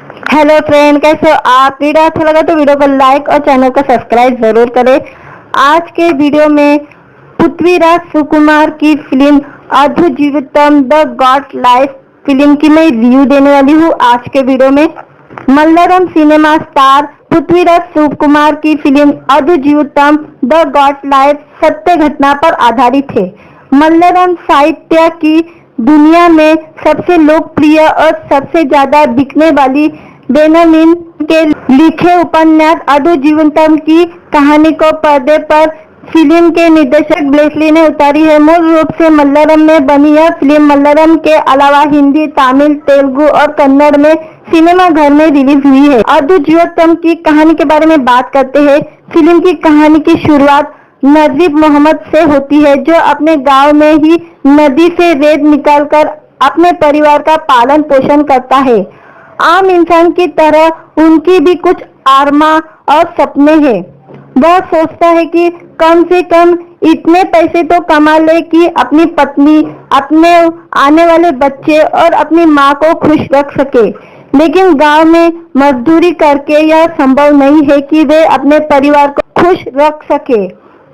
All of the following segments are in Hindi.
हेलो फ्रेंड, कैसे हो आप? वीडियो अच्छा लगा तो वीडियो को लाइक और चैनल को सब्सक्राइब जरूर करें। आज के वीडियो में पृथ्वीराज सुकुमार की फिल्म अधु जीवितम द गॉड लाइफ फिल्म की मैं रिव्यू देने वाली हूँ। आज के वीडियो में मलयालम सिनेमा स्टार पृथ्वीराज सुकुमार की फिल्म अधु जीवितम द गॉड लाइफ सत्य घटना पर आधारित है। मलयालम साहित्य की दुनिया में सबसे लोकप्रिय और सबसे ज्यादा बिकने वाली बेनमीन के लिखे उपन्यास अधु जीवितम की कहानी को पर्दे पर फिल्म के निर्देशक ब्लेसली ने उतारी है। मूल रूप से मलयालम में बनी यह फिल्म मलयालम के अलावा हिंदी, तमिल, तेलुगु और कन्नड़ में सिनेमा घर में रिलीज हुई है। अधु जीवितम की कहानी के बारे में बात करते हैं। फिल्म की कहानी की शुरुआत नजीब मोहम्मद से होती है, जो अपने गांव में ही नदी से रेत निकालकर अपने परिवार का पालन पोषण करता है। आम इंसान की तरह उनकी भी कुछ आरमा और सपने हैं। वह सोचता है कि कम से कम इतने पैसे तो कमा ले कि अपनी पत्नी, अपने आने वाले बच्चे और अपनी माँ को खुश रख सके। लेकिन गांव में मजदूरी करके यह संभव नहीं है कि वे अपने परिवार को खुश रख सके।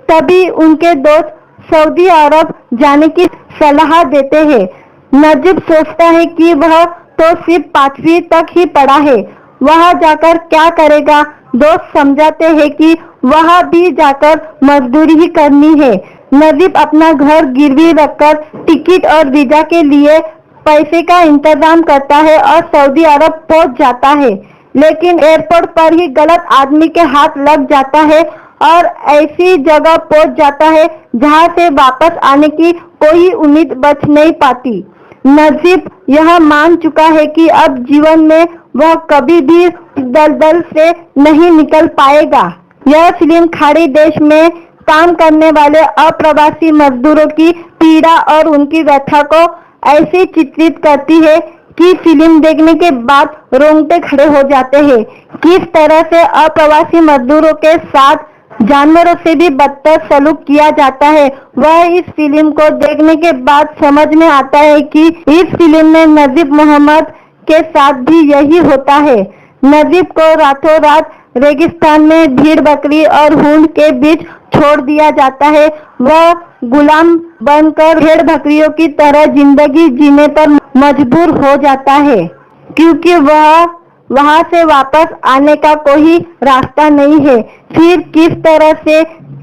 तभी उनके दोस्त सऊदी अरब जाने की सलाह देते हैं। नजीब सोचता है कि वह तो सिर्फ 5वीं तक ही पढ़ा है, वहां जाकर क्या करेगा। दोस्त समझाते हैं कि वहां भी जाकर मजदूरी ही करनी है। नजीब अपना घर गिरवी रखकर टिकट और वीजा के लिए पैसे का इंतजाम करता है और सऊदी अरब पहुंच जाता है। लेकिन एयरपोर्ट पर ही गलत आदमी के हाथ लग जाता है और ऐसी जगह पहुंच जाता है जहां से वापस आने की कोई उम्मीद बच नहीं पाती। नजीब यह मान चुका है कि अब जीवन में वह कभी भी दलदल से नहीं निकल पाएगा। यह फिल्म खाड़ी देश में काम करने वाले अप्रवासी मजदूरों की पीड़ा और उनकी व्यथा को ऐसे चित्रित करती है कि फिल्म देखने के बाद रोंगटे खड़े हो जाते हैं। किस तरह से अप्रवासी मजदूरों के साथ जानवरों से भी बदतर सलूक किया जाता है, वह इस फिल्म को देखने के बाद समझ में आता है कि इस फिल्म में नजीब मोहम्मद के साथ भी यही होता है। नजीब को रातों रात रेगिस्तान में भेड़ बकरी और ऊंट के बीच छोड़ दिया जाता है। वह गुलाम बनकर भेड़ बकरियों की तरह जिंदगी जीने पर मजबूर हो जाता है, क्योंकि वह वहां से वापस आने का कोई रास्ता नहीं है। फिर किस तरह से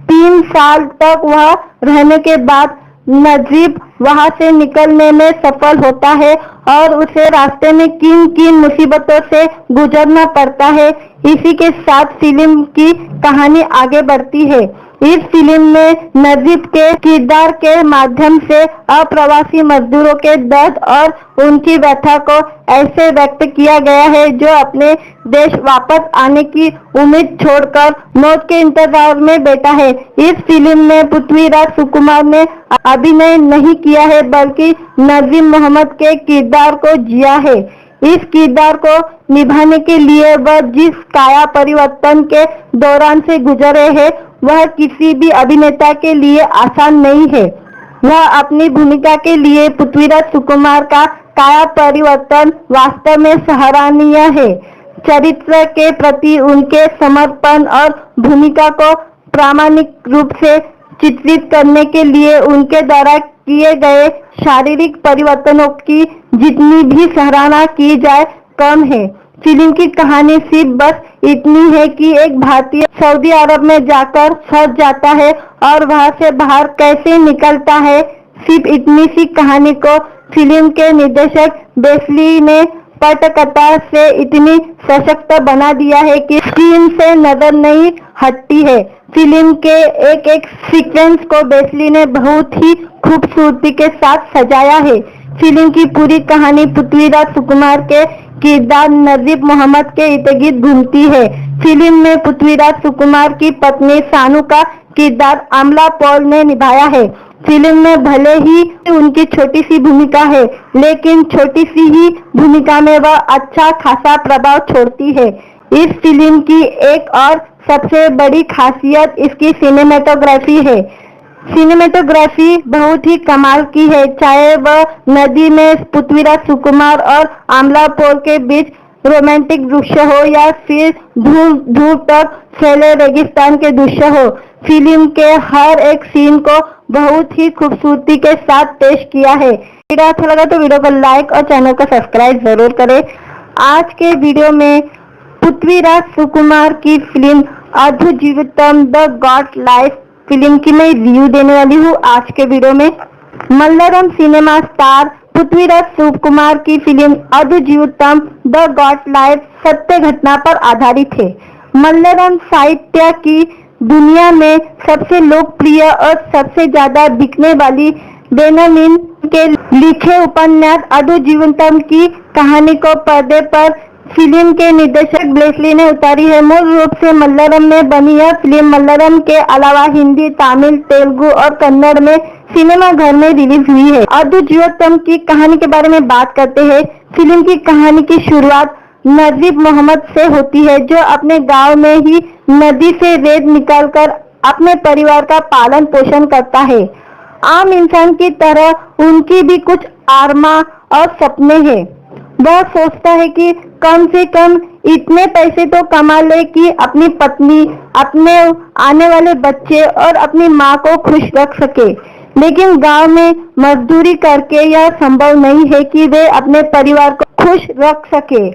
3 साल तक वह रहने के बाद नजीब वहां से निकलने में सफल होता है और उसे रास्ते में किन किन मुसीबतों से गुजरना पड़ता है। इसी के साथ फिल्म की कहानी आगे बढ़ती है। इस फिल्म में नजीब के किरदार के माध्यम से अप्रवासी मजदूरों के दर्द और उनकी व्यथा को ऐसे व्यक्त किया गया है जो अपने देश वापस आने की उम्मीद छोड़कर मौत के इंतजार में बैठा है। इस फिल्म में पृथ्वीराज सुकुमार ने अभिनय नहीं किया है, बल्कि नजीब मोहम्मद के किरदार को जिया है। इस किरदार को निभाने के लिए वह जिस काया परिवर्तन के दौरान से गुजरे हैं, वह किसी भी अभिनेता के लिए आसान नहीं है। वह अपनी भूमिका के लिए पृथ्वीराज सुकुमार का काया परिवर्तन वास्तव में सराहनीय है। चरित्र के प्रति उनके समर्पण और भूमिका को प्रामाणिक रूप से चित्रित करने के लिए उनके द्वारा किए गए शारीरिक परिवर्तनों की जितनी भी सराहना की जाए कम है। फिल्म की कहानी सिर्फ बस इतनी है कि एक भारतीय सऊदी अरब में जाकर फंस जाता है और वहां से बाहर कैसे निकलता है। सिर्फ इतनी सी कहानी को फिल्म के निर्देशक ब्लेसली ने पटकथा से इतनी सशक्त बना दिया है कि स्क्रीन से नजर नहीं हटती है। फिल्म के एक एक सीक्वेंस को ब्लेसली ने बहुत ही खूबसूरती के साथ सजाया है। फिल्म की पूरी कहानी पृथ्वीराज सुकुमार के किरदार नजीब मोहम्मद के इर्द-गिर्द घूमती है। फिल्म में पृथ्वीराज सुकुमार की पत्नी सानू का किरदार अमला पॉल ने निभाया है। फिल्म में भले ही उनकी छोटी सी भूमिका है, लेकिन छोटी सी ही भूमिका में वह अच्छा खासा प्रभाव छोड़ती है। इस फिल्म की एक और सबसे बड़ी खासियत इसकी सिनेमेटोग्राफी है। सिनेमेटोग्राफी बहुत ही कमाल की है। चाहे वह नदी में पृथ्वीराज सुकुमार और आमला पोल के बीच रोमांटिक दृश्य हो या फिर दूर दूर तक फैले रेगिस्तान के दृश्य हो, फिल्म के हर एक सीन को बहुत ही खूबसूरती के साथ पेश किया है। वीडियो अच्छा लगा तो वीडियो को लाइक और चैनल को सब्सक्राइब जरूर करें। आज के वीडियो में पृथ्वीराज सुकुमार की फिल्म अद्भुत जीवितम द गॉड लाइफ फिल्म की मैं रिव्यू देने वाली हूँ। आज के वीडियो में मलयालम सिनेमा स्टार पृथ्वीराज सुकुमार की फिल्म अद्भुत जीवितम द गॉड लाइफ सत्य घटना पर आधारित है। मलयालम साहित्य की दुनिया में सबसे लोकप्रिय और सबसे ज्यादा बिकने वाली बेनमीन के लिखे उपन्यास अद्भुत जीवितम की कहानी को पर्दे पर फिल्म के निर्देशक ब्लेसली ने उतारी है। मूल रूप से मलयालम में बनी यह फिल्म मलयालम के अलावा हिंदी, तमिल, तेलुगु और कन्नड़ में सिनेमा घर में रिलीज हुई है। अद्भुत जीवितम की कहानी के बारे में बात करते हैं। फिल्म की कहानी की शुरुआत नजीब मोहम्मद से होती है, जो अपने गांव में ही नदी से रेत निकालकर अपने परिवार का पालन पोषण करता है। आम इंसान की तरह उनकी भी कुछ आरमा और सपने हैं। वह सोचता है कि कम से कम इतने पैसे तो कमा ले कि अपनी पत्नी, अपने आने वाले बच्चे और अपनी माँ को खुश रख सके। लेकिन गांव में मजदूरी करके यह संभव नहीं है कि वे अपने परिवार को खुश रख सके।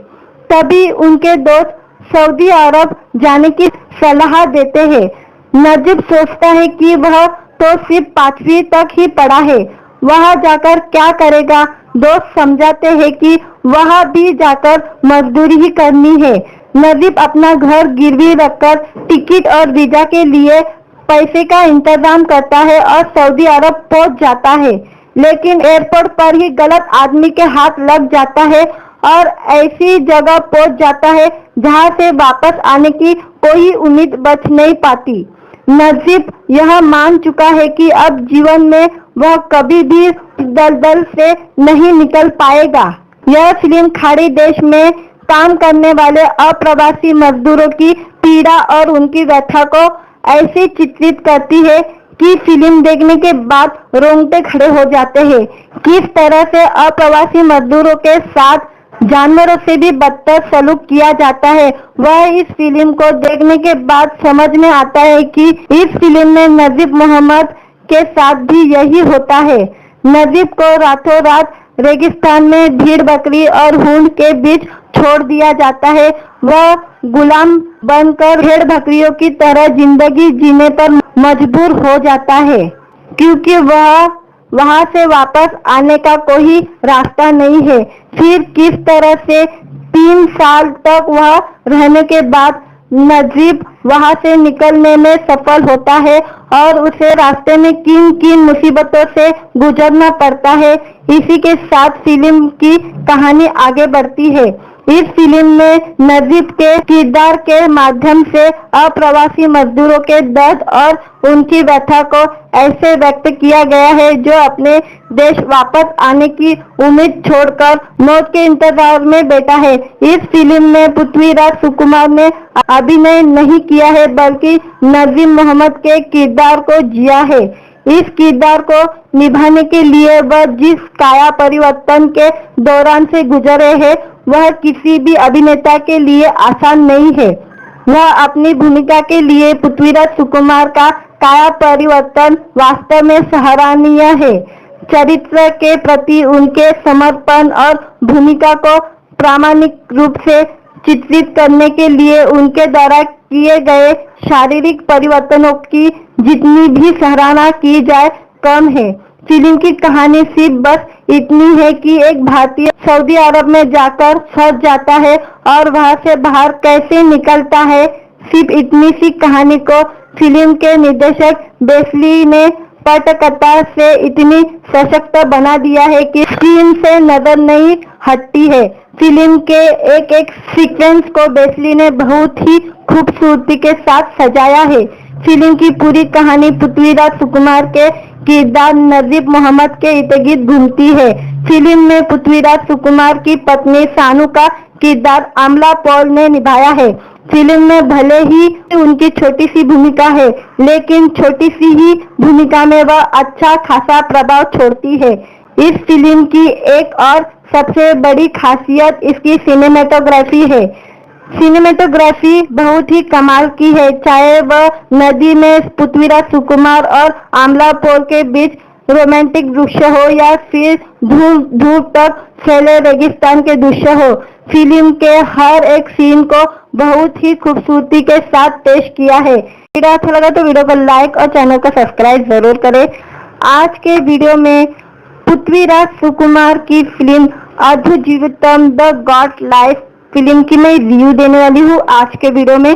तभी उनके दोस्त सऊदी अरब जाने की सलाह देते हैं। नजीब सोचता है कि वह तो सिर्फ 5वीं तक ही पढ़ा है, वहां जाकर क्या करेगा। दोस्त समझाते हैं कि वहां भी जाकर मजदूरी ही करनी है। नजीब अपना घर गिरवी रखकर टिकट और वीजा के लिए पैसे का इंतजाम करता है और सऊदी अरब पहुंच जाता है। लेकिन एयरपोर्ट पर ही गलत आदमी के हाथ लग जाता है और ऐसी जगह पहुंच जाता है जहां से वापस आने की कोई उम्मीद बच नहीं पाती। नजीब यह मान चुका है कि अब जीवन में वह कभी भी दलदल से नहीं निकल पाएगा। यह फिल्म खाड़ी देश में काम करने वाले अप्रवासी मजदूरों की पीड़ा और उनकी व्यथा को ऐसे चित्रित करती है कि फिल्म देखने के बाद रोंगटे खड़े हो जाते हैं। किस तरह से अप्रवासी मजदूरों के साथ जानवरों से भी बदतर सलूक किया जाता है, वह इस फिल्म को देखने के बाद समझ में आता है कि इस फिल्म में नजीब मोहम्मद के साथ भी यही होता है। नजीब को रातों रात रेगिस्तान में भेड़ बकरी और ऊंट के बीच छोड़ दिया जाता है। वह गुलाम बनकर भेड़ बकरियों की तरह जिंदगी जीने पर मजबूर हो जाता है, क्योंकि वह वहां से वापस आने का कोई रास्ता नहीं है। फिर किस तरह से 3 साल तक वह रहने के बाद नजीब वहां से निकलने में सफल होता है और उसे रास्ते में किन किन मुसीबतों से गुजरना पड़ता है। इसी के साथ फिल्म की कहानी आगे बढ़ती है। इस फिल्म में नजीब के किरदार के माध्यम से अप्रवासी मजदूरों के दर्द और उनकी व्यथा को ऐसे व्यक्त किया गया है जो अपने देश वापस आने की उम्मीद छोड़कर मौत के इंतजार में बैठा है। इस फिल्म में पृथ्वीराज सुकुमार ने अभिनय नहीं किया है, बल्कि नजीब मोहम्मद के किरदार को जिया है। इस किरदार को निभाने के लिए वह जिस काया परिवर्तन के दौरान से गुजरे हैं, वह किसी भी अभिनेता के लिए आसान नहीं है। वह अपनी भूमिका के लिए पृथ्वीराज सुकुमार का काया परिवर्तन वास्तव में सराहनीय है। चरित्र के प्रति उनके समर्पण और भूमिका को प्रामाणिक रूप से चित्रित करने के लिए उनके द्वारा किए गए शारीरिक परिवर्तनों की जितनी भी सराहना की जाए कम है। फिल्म की कहानी सिर्फ बस इतनी है कि एक भारतीय सऊदी अरब में जाकर फंस जाता है और वहां से बाहर कैसे निकलता है। सिर्फ इतनी सी कहानी को फिल्म के निर्देशक ब्लेसली ने पटकथा से इतनी सशक्त बना दिया है कि स्क्रीन से नजर नहीं हटती है। फिल्म के एक एक सीक्वेंस को ब्लेसली ने बहुत ही खूबसूरती के साथ सजाया है। फिल्म की पूरी कहानी पृथ्वीराज सुकुमार के किरदार नजीब मोहम्मद के इर्द-गिर्द घूमती है। फिल्म में पृथ्वीराज सुकुमार की पत्नी सानू का किरदार अमला पॉल ने निभाया है। फिल्म में भले ही उनकी छोटी सी भूमिका है, लेकिन छोटी सी ही भूमिका में वह अच्छा खासा प्रभाव छोड़ती है। इस फिल्म की एक और सबसे बड़ी खासियत इसकी सिनेमेटोग्राफी है। सिनेमेटोग्राफी बहुत ही कमाल की है, चाहे वह नदी में पृथ्वीराज सुकुमार और आमला पोल के बीच रोमांटिक दृश्य हो या फिर दूर दूर तक फैले रेगिस्तान के दृश्य हो। फिल्म के हर एक सीन को बहुत ही खूबसूरती के साथ पेश किया है। वीडियो अच्छा लगा तो वीडियो को लाइक और चैनल को सब्सक्राइब जरूर करें। आज के वीडियो में पृथ्वीराज सुकुमार की फिल्म अद्भुत जीवितम द गॉड लाइफ फिल्म की मैं रिव्यू देने वाली हूँ। आज के वीडियो में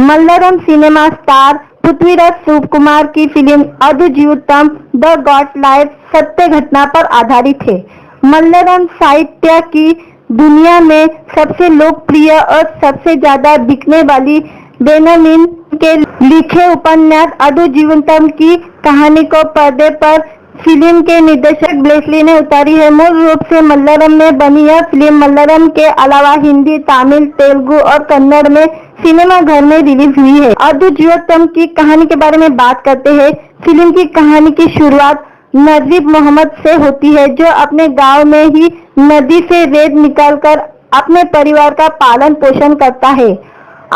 मलयालम सिनेमा स्टार पृथ्वीराज सुकुमार की फिल्म अद्भुत जीवितम द गॉड लाइफ सत्य घटना पर आधारित है। मलयालम साहित्य की दुनिया में सबसे लोकप्रिय और सबसे ज्यादा बिकने वाली बेनमीन के लिखे उपन्यास अद्भुत जीवितम की कहानी को पर्दे पर फिल्म के निर्देशक ब्लेसली ने उतारी है। मूल रूप से मलयालम में बनी यह फिल्म मलयालम के अलावा हिंदी, तमिल, तेलुगु और कन्नड़ में सिनेमा घर में रिलीज हुई है। अद्भुत जीवितम की कहानी के बारे में बात करते हैं। फिल्म की कहानी की शुरुआत नजीब मोहम्मद से होती है, जो अपने गांव में ही नदी से रेत निकालकर अपने परिवार का पालन पोषण करता है।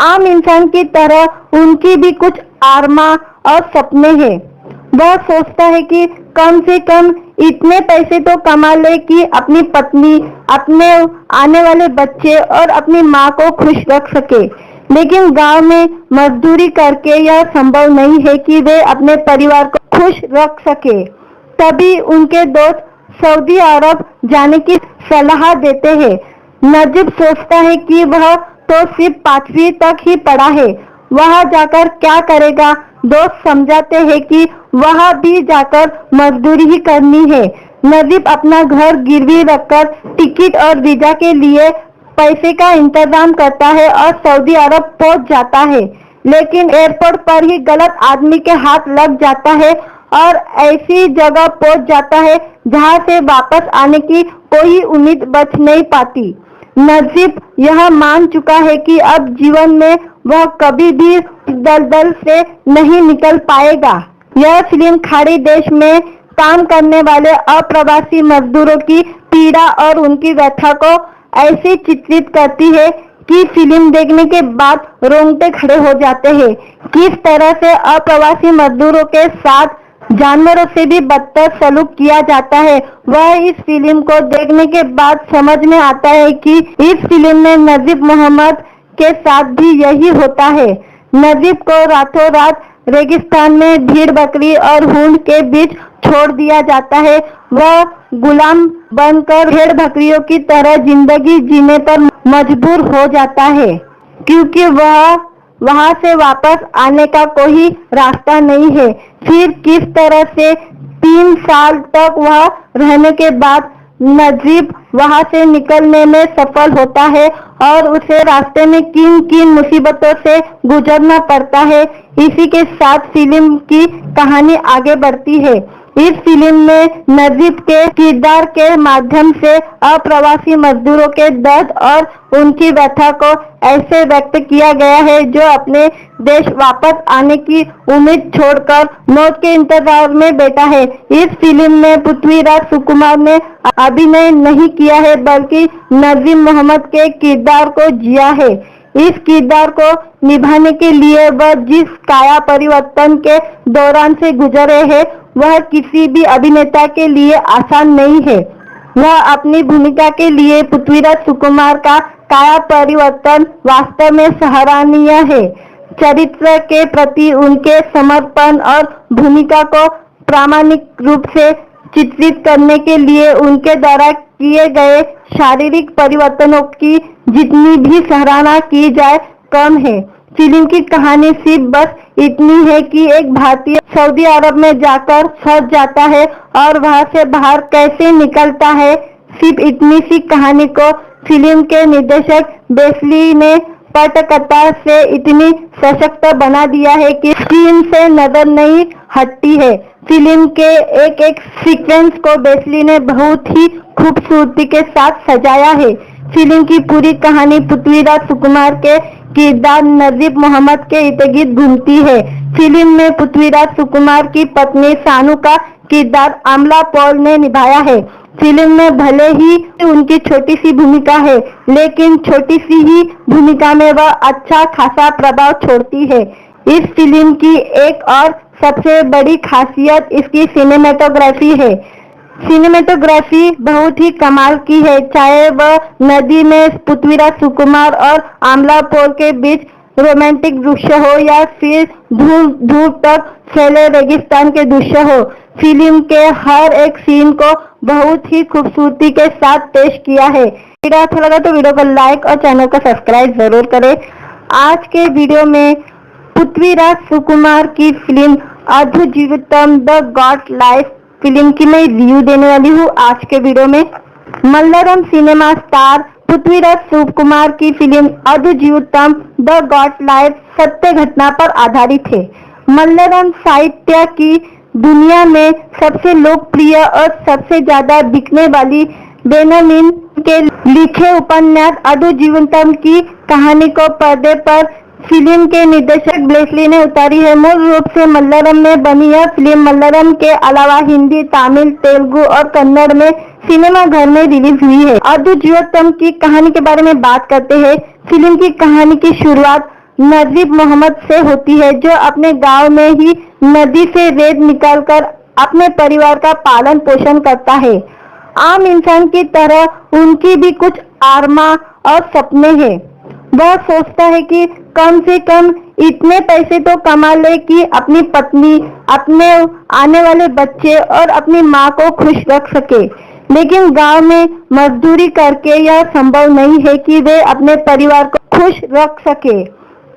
आम इंसान की तरह उनकी भी कुछ आरमा और सपने हैं। वह सोचता है कि कम से कम इतने पैसे तो कमा ले कि अपनी पत्नी, अपने आने वाले बच्चे और अपनी माँ को खुश रख सके। लेकिन गांव में मजदूरी करके यह संभव नहीं है कि वे अपने परिवार को खुश रख सके। तभी उनके दोस्त सऊदी अरब जाने की सलाह देते हैं। नजीब सोचता है कि वह तो सिर्फ 5वीं तक ही पढ़ा है, वहां जाकर क्या करेगा। दोस्त समझाते हैं कि वहां भी जाकर मजदूरी ही करनी है। नजीब अपना घर गिरवी रखकर टिकट और वीजा के लिए पैसे का इंतजाम करता है और सऊदी अरब पहुंच जाता है। लेकिन एयरपोर्ट पर ही गलत आदमी के हाथ लग जाता है और ऐसी जगह पहुंच जाता है जहां से वापस आने की कोई उम्मीद बच नहीं पाती। नजीब यह मान चुका है कि अब जीवन में वह कभी भी दलदल से नहीं निकल पाएगा। यह फिल्म खाड़ी देश में काम करने वाले अप्रवासी मजदूरों की पीड़ा और उनकी व्यथा को ऐसे चित्रित करती है कि फिल्म देखने के बाद रोंगटे खड़े हो जाते हैं। किस तरह से अप्रवासी मजदूरों के साथ जानवरों से भी बदतर सलूक किया जाता है, वह इस फिल्म को देखने के बाद समझ में आता है कि इस फिल्म में नजीब मोहम्मद के साथ भी यही होता है। नजीब को रातों रात रेगिस्तान में भेड़ बकरी और ऊंट के बीच छोड़ दिया जाता है। वह गुलाम बनकर भेड़ बकरियों की तरह जिंदगी जीने पर मजबूर हो जाता है, क्योंकि वह वहां से वापस आने का कोई रास्ता नहीं है। फिर किस तरह से 3 साल तक वह रहने के बाद नजीब वहां से निकलने में सफल होता है और उसे रास्ते में किन किन मुसीबतों से गुजरना पड़ता है। इसी के साथ फिल्म की कहानी आगे बढ़ती है। इस फिल्म में नजीब के किरदार के माध्यम से अप्रवासी मजदूरों के दर्द और उनकी व्यथा को ऐसे व्यक्त किया गया है जो अपने देश वापस आने की उम्मीद छोड़कर मौत के इंतजार में बैठा है। इस फिल्म में पृथ्वीराज सुकुमार ने अभिनय नहीं किया है, बल्कि नजीब मोहम्मद के किरदार को जिया है। इस किरदार को निभाने के लिए वह जिस काया परिवर्तन के दौरान से गुजरे हैं, वह किसी भी अभिनेता के लिए आसान नहीं है। वह अपनी भूमिका के लिए पृथ्वीराज सुकुमार का काया परिवर्तन वास्तव में सराहनीय है। चरित्र के प्रति उनके समर्पण और भूमिका को प्रामाणिक रूप से चित्रित करने के लिए उनके द्वारा किए गए शारीरिक परिवर्तनों की जितनी भी सराहना की जाए कम है। फिल्म की कहानी सिर्फ बस इतनी है कि एक भारतीय सऊदी अरब में जाकर फंस जाता है और वहां से बाहर कैसे निकलता है। सिर्फ इतनी सी कहानी को फिल्म के निर्देशक ब्लेसली ने पटकथा से इतनी सशक्त बना दिया है कि स्क्रीन से नजर नहीं हटती है। फिल्म के एक एक सीक्वेंस को ब्लेसली ने बहुत ही खूबसूरती के साथ सजाया है। फिल्म की पूरी कहानी पृथ्वीराज सुकुमार के किरदार नजीब मोहम्मद के इर्द गिर्द घूमती है। फिल्म में पृथ्वीराज सुकुमार की पत्नी सानू का किरदार अमला पॉल ने निभाया है। फिल्म में भले ही उनकी छोटी सी भूमिका है, लेकिन छोटी सी ही भूमिका में वह अच्छा खासा प्रभाव छोड़ती है। इस फिल्म की एक और सबसे बड़ी खासियत इसकी सिनेमेटोग्राफी है। सिनेमेटोग्राफी बहुत ही कमाल की है, चाहे वह नदी में पृथ्वीराज सुकुमार और आमला पॉल के बीच रोमांटिक दृश्य हो या फिर दूर दूर तक फैले रेगिस्तान के दृश्य हो। फिल्म के हर एक सीन को बहुत ही खूबसूरती के साथ पेश किया है। वीडियो अच्छा लगा तो वीडियो को लाइक और चैनल को सब्सक्राइब जरूर करें। आज के वीडियो में पृथ्वीराज सुकुमार की फिल्म अधु जीवितम द गॉड लाइफ फिल्म की मैं रिव्यू देने वाली हूँ। आज के वीडियो में मलयालम सिनेमा स्टार पृथ्वीराज सुकुमार की फिल्म अधु जीवितम द गॉड लाइफ सत्य घटना पर आधारित है। मलयालम साहित्य की दुनिया में सबसे लोकप्रिय और सबसे ज्यादा बिकने वाली बेनमीन के लिखे उपन्यास अधु जीवितम की कहानी को पर्दे पर फिल्म के निर्देशक ब्लेसली ने उतारी है। मूल रूप से मलयालम में बनी यह फिल्म मलयालम के अलावा हिंदी, तमिल, तेलुगु और कन्नड़ में सिनेमा घर में रिलीज हुई है। अधु जीवितम की कहानी के बारे में बात करते हैं। फिल्म की कहानी की शुरुआत नजीब मोहम्मद से होती है, जो अपने गांव में ही नदी से रेत निकालकर अपने परिवार का पालन पोषण करता है। आम इंसान की तरह उनकी भी कुछ आरमा और सपने हैं। वह सोचता है कि कम से कम इतने पैसे तो कमा ले कि अपनी पत्नी, अपने आने वाले बच्चे और अपनी माँ को खुश रख सके। लेकिन गांव में मजदूरी करके यह संभव नहीं है कि वे अपने परिवार को खुश रख सके।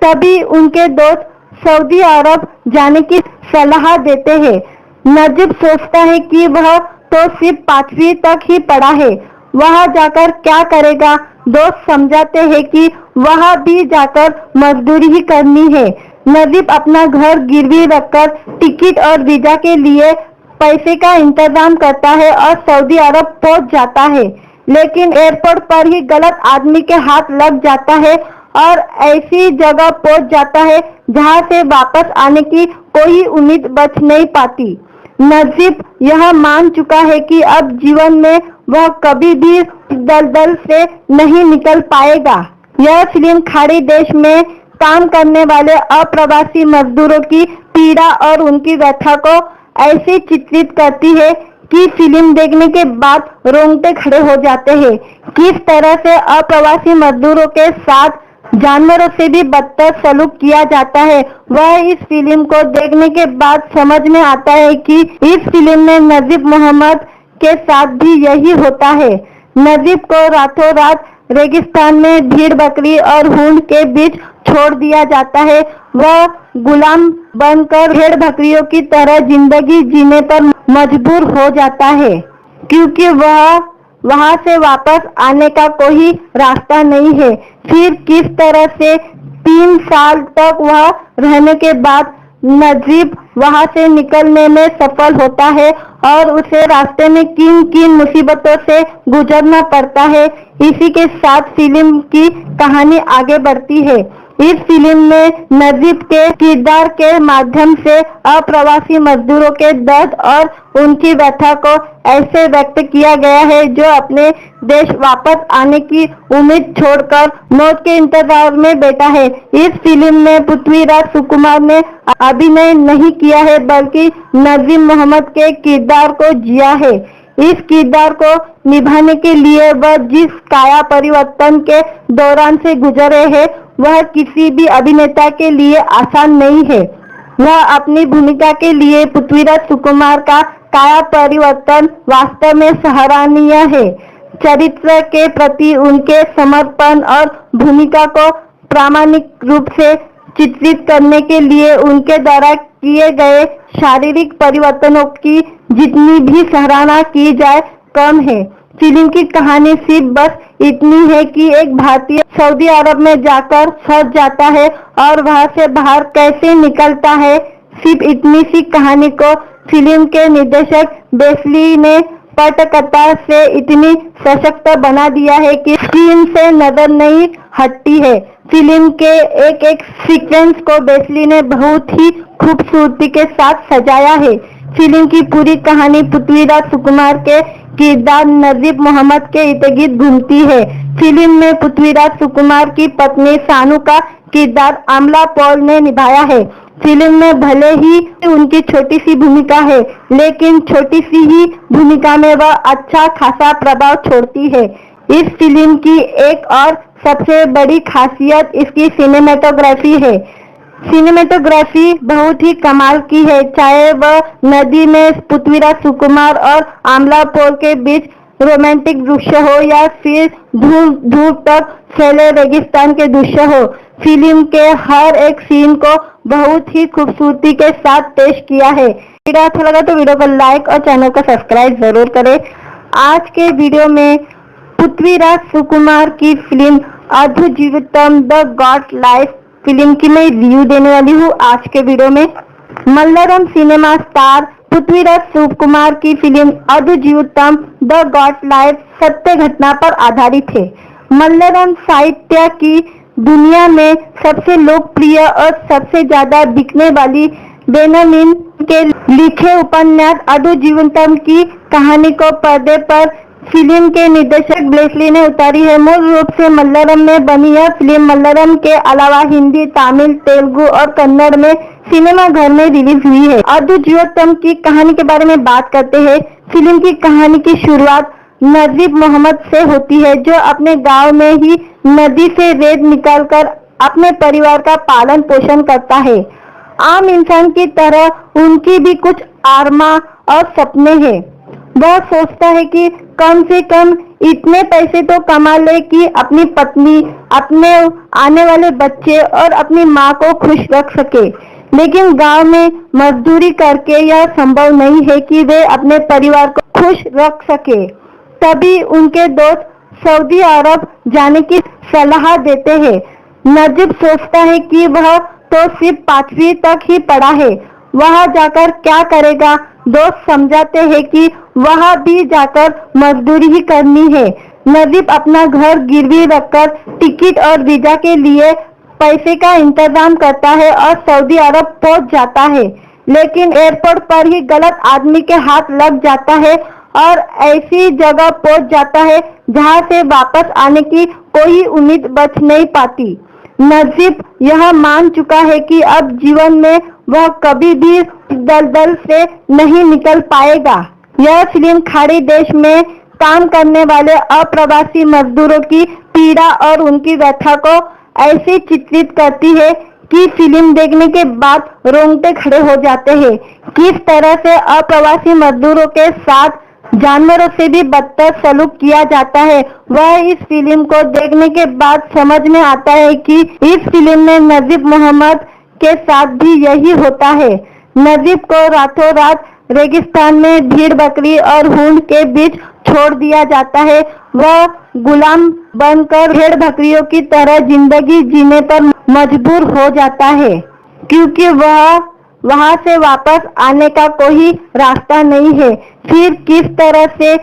तभी उनके दोस्त सऊदी अरब जाने की सलाह देते हैं। नजीब सोचता है कि वह तो सिर्फ 5वीं तक ही पढ़ा है, वहां जाकर क्या करेगा। दोस्त समझाते हैं कि वहां भी जाकर मजदूरी ही करनी है। नजीब अपना घर गिरवी रखकर टिकट और वीजा के लिए पैसे का इंतजाम करता है और सऊदी अरब पहुंच जाता है, लेकिन एयरपोर्ट पर ही गलत आदमी के हाथ लग जाता है और ऐसी जगह पहुंच जाता है जहां से वापस आने की कोई उम्मीद बच नहीं पाती। नजीब यह मान चुका है कि अब जीवन में वह कभी भी दलदल से नहीं निकल पाएगा। यह फिल्म खाड़ी देश में काम करने वाले अप्रवासी मजदूरों की पीड़ा और उनकी व्यथा को ऐसे चित्रित करती है कि फिल्म देखने के बाद रोंगटे खड़े हो जाते हैं। किस तरह से अप्रवासी मजदूरों के साथ जानवरों से भी बदतर सलूक किया जाता है, वह इस फिल्म को देखने के बाद समझ में आता है कि इस फिल्म में नजीब मोहम्मद के साथ भी यही होता है। नजीब को रातों रात रेगिस्तान में भेड़ बकरी और ऊंट के बीच छोड़ दिया जाता है। वह गुलाम बनकर भेड़ बकरियों की तरह जिंदगी जीने पर मजबूर हो जाता है, क्योंकि वह वहां से वापस आने का कोई रास्ता नहीं है। फिर किस तरह से 3 साल तक वह रहने के बाद नजीब वहां से निकलने में सफल होता है और उसे रास्ते में किन किन मुसीबतों से गुजरना पड़ता है। इसी के साथ फिल्म की कहानी आगे बढ़ती है। इस फिल्म में नजीब के किरदार के माध्यम से अप्रवासी मजदूरों के दर्द और उनकी व्यथा को ऐसे व्यक्त किया गया है जो अपने देश वापस आने की उम्मीद छोड़कर मौत के इंतजार में बैठा है। इस फिल्म में पृथ्वीराज सुकुमार ने अभिनय नहीं किया है, बल्कि नजीब मोहम्मद के किरदार को जिया है। इस किरदार को निभाने के लिए वह जिस काया परिवर्तन के दौरान से गुजरे हैं, वह किसी भी अभिनेता के लिए आसान नहीं है। वह अपनी भूमिका के लिए पृथ्वीराज सुकुमार का काया परिवर्तन वास्तव में सराहनीय है। चरित्र के प्रति उनके समर्पण और भूमिका को प्रामाणिक रूप से चित्रित करने के लिए उनके द्वारा किए गए शारीरिक परिवर्तनों की जितनी भी सराहना की जाए कम है। फिल्म की कहानी सिर्फ बस इतनी है कि एक भारतीय सऊदी अरब में जाकर फंस जाता है और वहां से बाहर कैसे निकलता है। सिर्फ इतनी सी कहानी को फिल्म के निर्देशक ब्लेसली ने पटकथा से इतनी सशक्त बना दिया है कि स्क्रीन से नजर नहीं हटती है। फिल्म के एक एक सीक्वेंस को बेसली ने बहुत ही खूबसूरती के साथ सजाया है। फिल्म की पूरी कहानी पृथ्वीराज सुकुमार के किरदार नजीब मोहम्मद के इर्द-गिर्द घूमती है। फिल्म में पृथ्वीराज सुकुमार की पत्नी सानू का किरदार अमला पॉल ने निभाया है। फिल्म में भले ही उनकी छोटी सी भूमिका है, लेकिन छोटी सी ही भूमिका में वह अच्छा खासा प्रभाव छोड़ती है। इस फिल्म की एक और सबसे बड़ी खासियत इसकी सिनेमेटोग्राफी है। सिनेमेटोग्राफी बहुत ही कमाल की है, चाहे वह नदी में पृथ्वीराज सुकुमार और आमला पॉल के बीच रोमांटिक दृश्य हो या फिर दूर दूर तक फैले रेगिस्तान के दृश्य हो। फिल्म के हर एक सीन को बहुत ही खूबसूरती के साथ पेश किया है। वीडियो अच्छा लगा तो वीडियो को लाइक और चैनल को सब्सक्राइब जरूर करें। आज के वीडियो में पृथ्वीराज सुकुमार की फिल्म अद्भुत जीवितम द गॉड लाइफ फिल्म की मैं रिव्यू देने वाली हूँ। आज के वीडियो में मलयालम सिनेमा स्टार पृथ्वीराज सुकुमार की फिल्म अद्भुत जीवितम द गॉड लाइफ सत्य घटना पर आधारित है। मलयालम साहित्य की दुनिया में सबसे लोकप्रिय और सबसे ज्यादा बिकने वाली बेनमीन के लिखे उपन्यास अद्भुत जीवितम की कहानी को पर्दे पर फिल्म के निर्देशक ब्लेसली ने उतारी है। मूल रूप से मलयालम में बनी यह फिल्म मलयालम के अलावा हिंदी, तमिल, तेलुगु और कन्नड़ में सिनेमा घर में रिलीज हुई है। अद्भुत जीवितम की कहानी के बारे में बात करते हैं। फिल्म की कहानी की शुरुआत नजीब मोहम्मद से होती है, जो अपने गांव में ही नदी से रेत निकालकर अपने परिवार का पालन पोषण करता है। आम इंसान की तरह उनकी भी कुछ आरमा और सपने हैं। वह सोचता है कि कम से कम इतने पैसे तो कमा ले कि अपनी पत्नी, अपने आने वाले बच्चे और अपनी माँ को खुश रख सके। लेकिन गांव में मजदूरी करके यह संभव नहीं है कि वे अपने परिवार को खुश रख सके। तभी उनके दोस्त सऊदी अरब जाने की सलाह देते हैं। नजीब सोचता है कि वह तो सिर्फ 5वीं तक ही पढ़ा है, वहां जाकर क्या करेगा। दोस्त समझाते हैं कि वहां भी जाकर मजदूरी ही करनी है। नजीब अपना घर गिरवी रखकर टिकट और वीजा के लिए पैसे का इंतजाम करता है और सऊदी अरब पहुंच जाता है, लेकिन एयरपोर्ट पर ही गलत आदमी के हाथ लग जाता है और ऐसी जगह पहुंच जाता है जहां से वापस आने की कोई उम्मीद बच नहीं पाती। नजीब यह मान चुका है कि अब जीवन में वह कभी भी दलदल से नहीं निकल पाएगा। यह फिल्म खाड़ी देश में काम करने वाले अप्रवासी मजदूरों की पीड़ा और उनकी व्यथा को ऐसे चित्रित करती है कि फिल्म देखने के बाद रोंगटे खड़े हो जाते हैं। किस तरह से अप्रवासी मजदूरों के साथ जानवरों से भी बदतर सलूक किया जाता है, वह इस फिल्म को देखने के बाद समझ में आता है कि इस फिल्म में नजीब मोहम्मद के साथ भी यही होता है। नजीब को रातों रात रेगिस्तान में भेड़ बकरी और ऊंट के बीच छोड़ दिया जाता है। वह गुलाम बनकर भेड़ बकरियों की तरह जिंदगी जीने पर मजबूर हो जाता है, क्योंकि वह वहां से वापस आने का कोई रास्ता नहीं है। फिर किस तरह से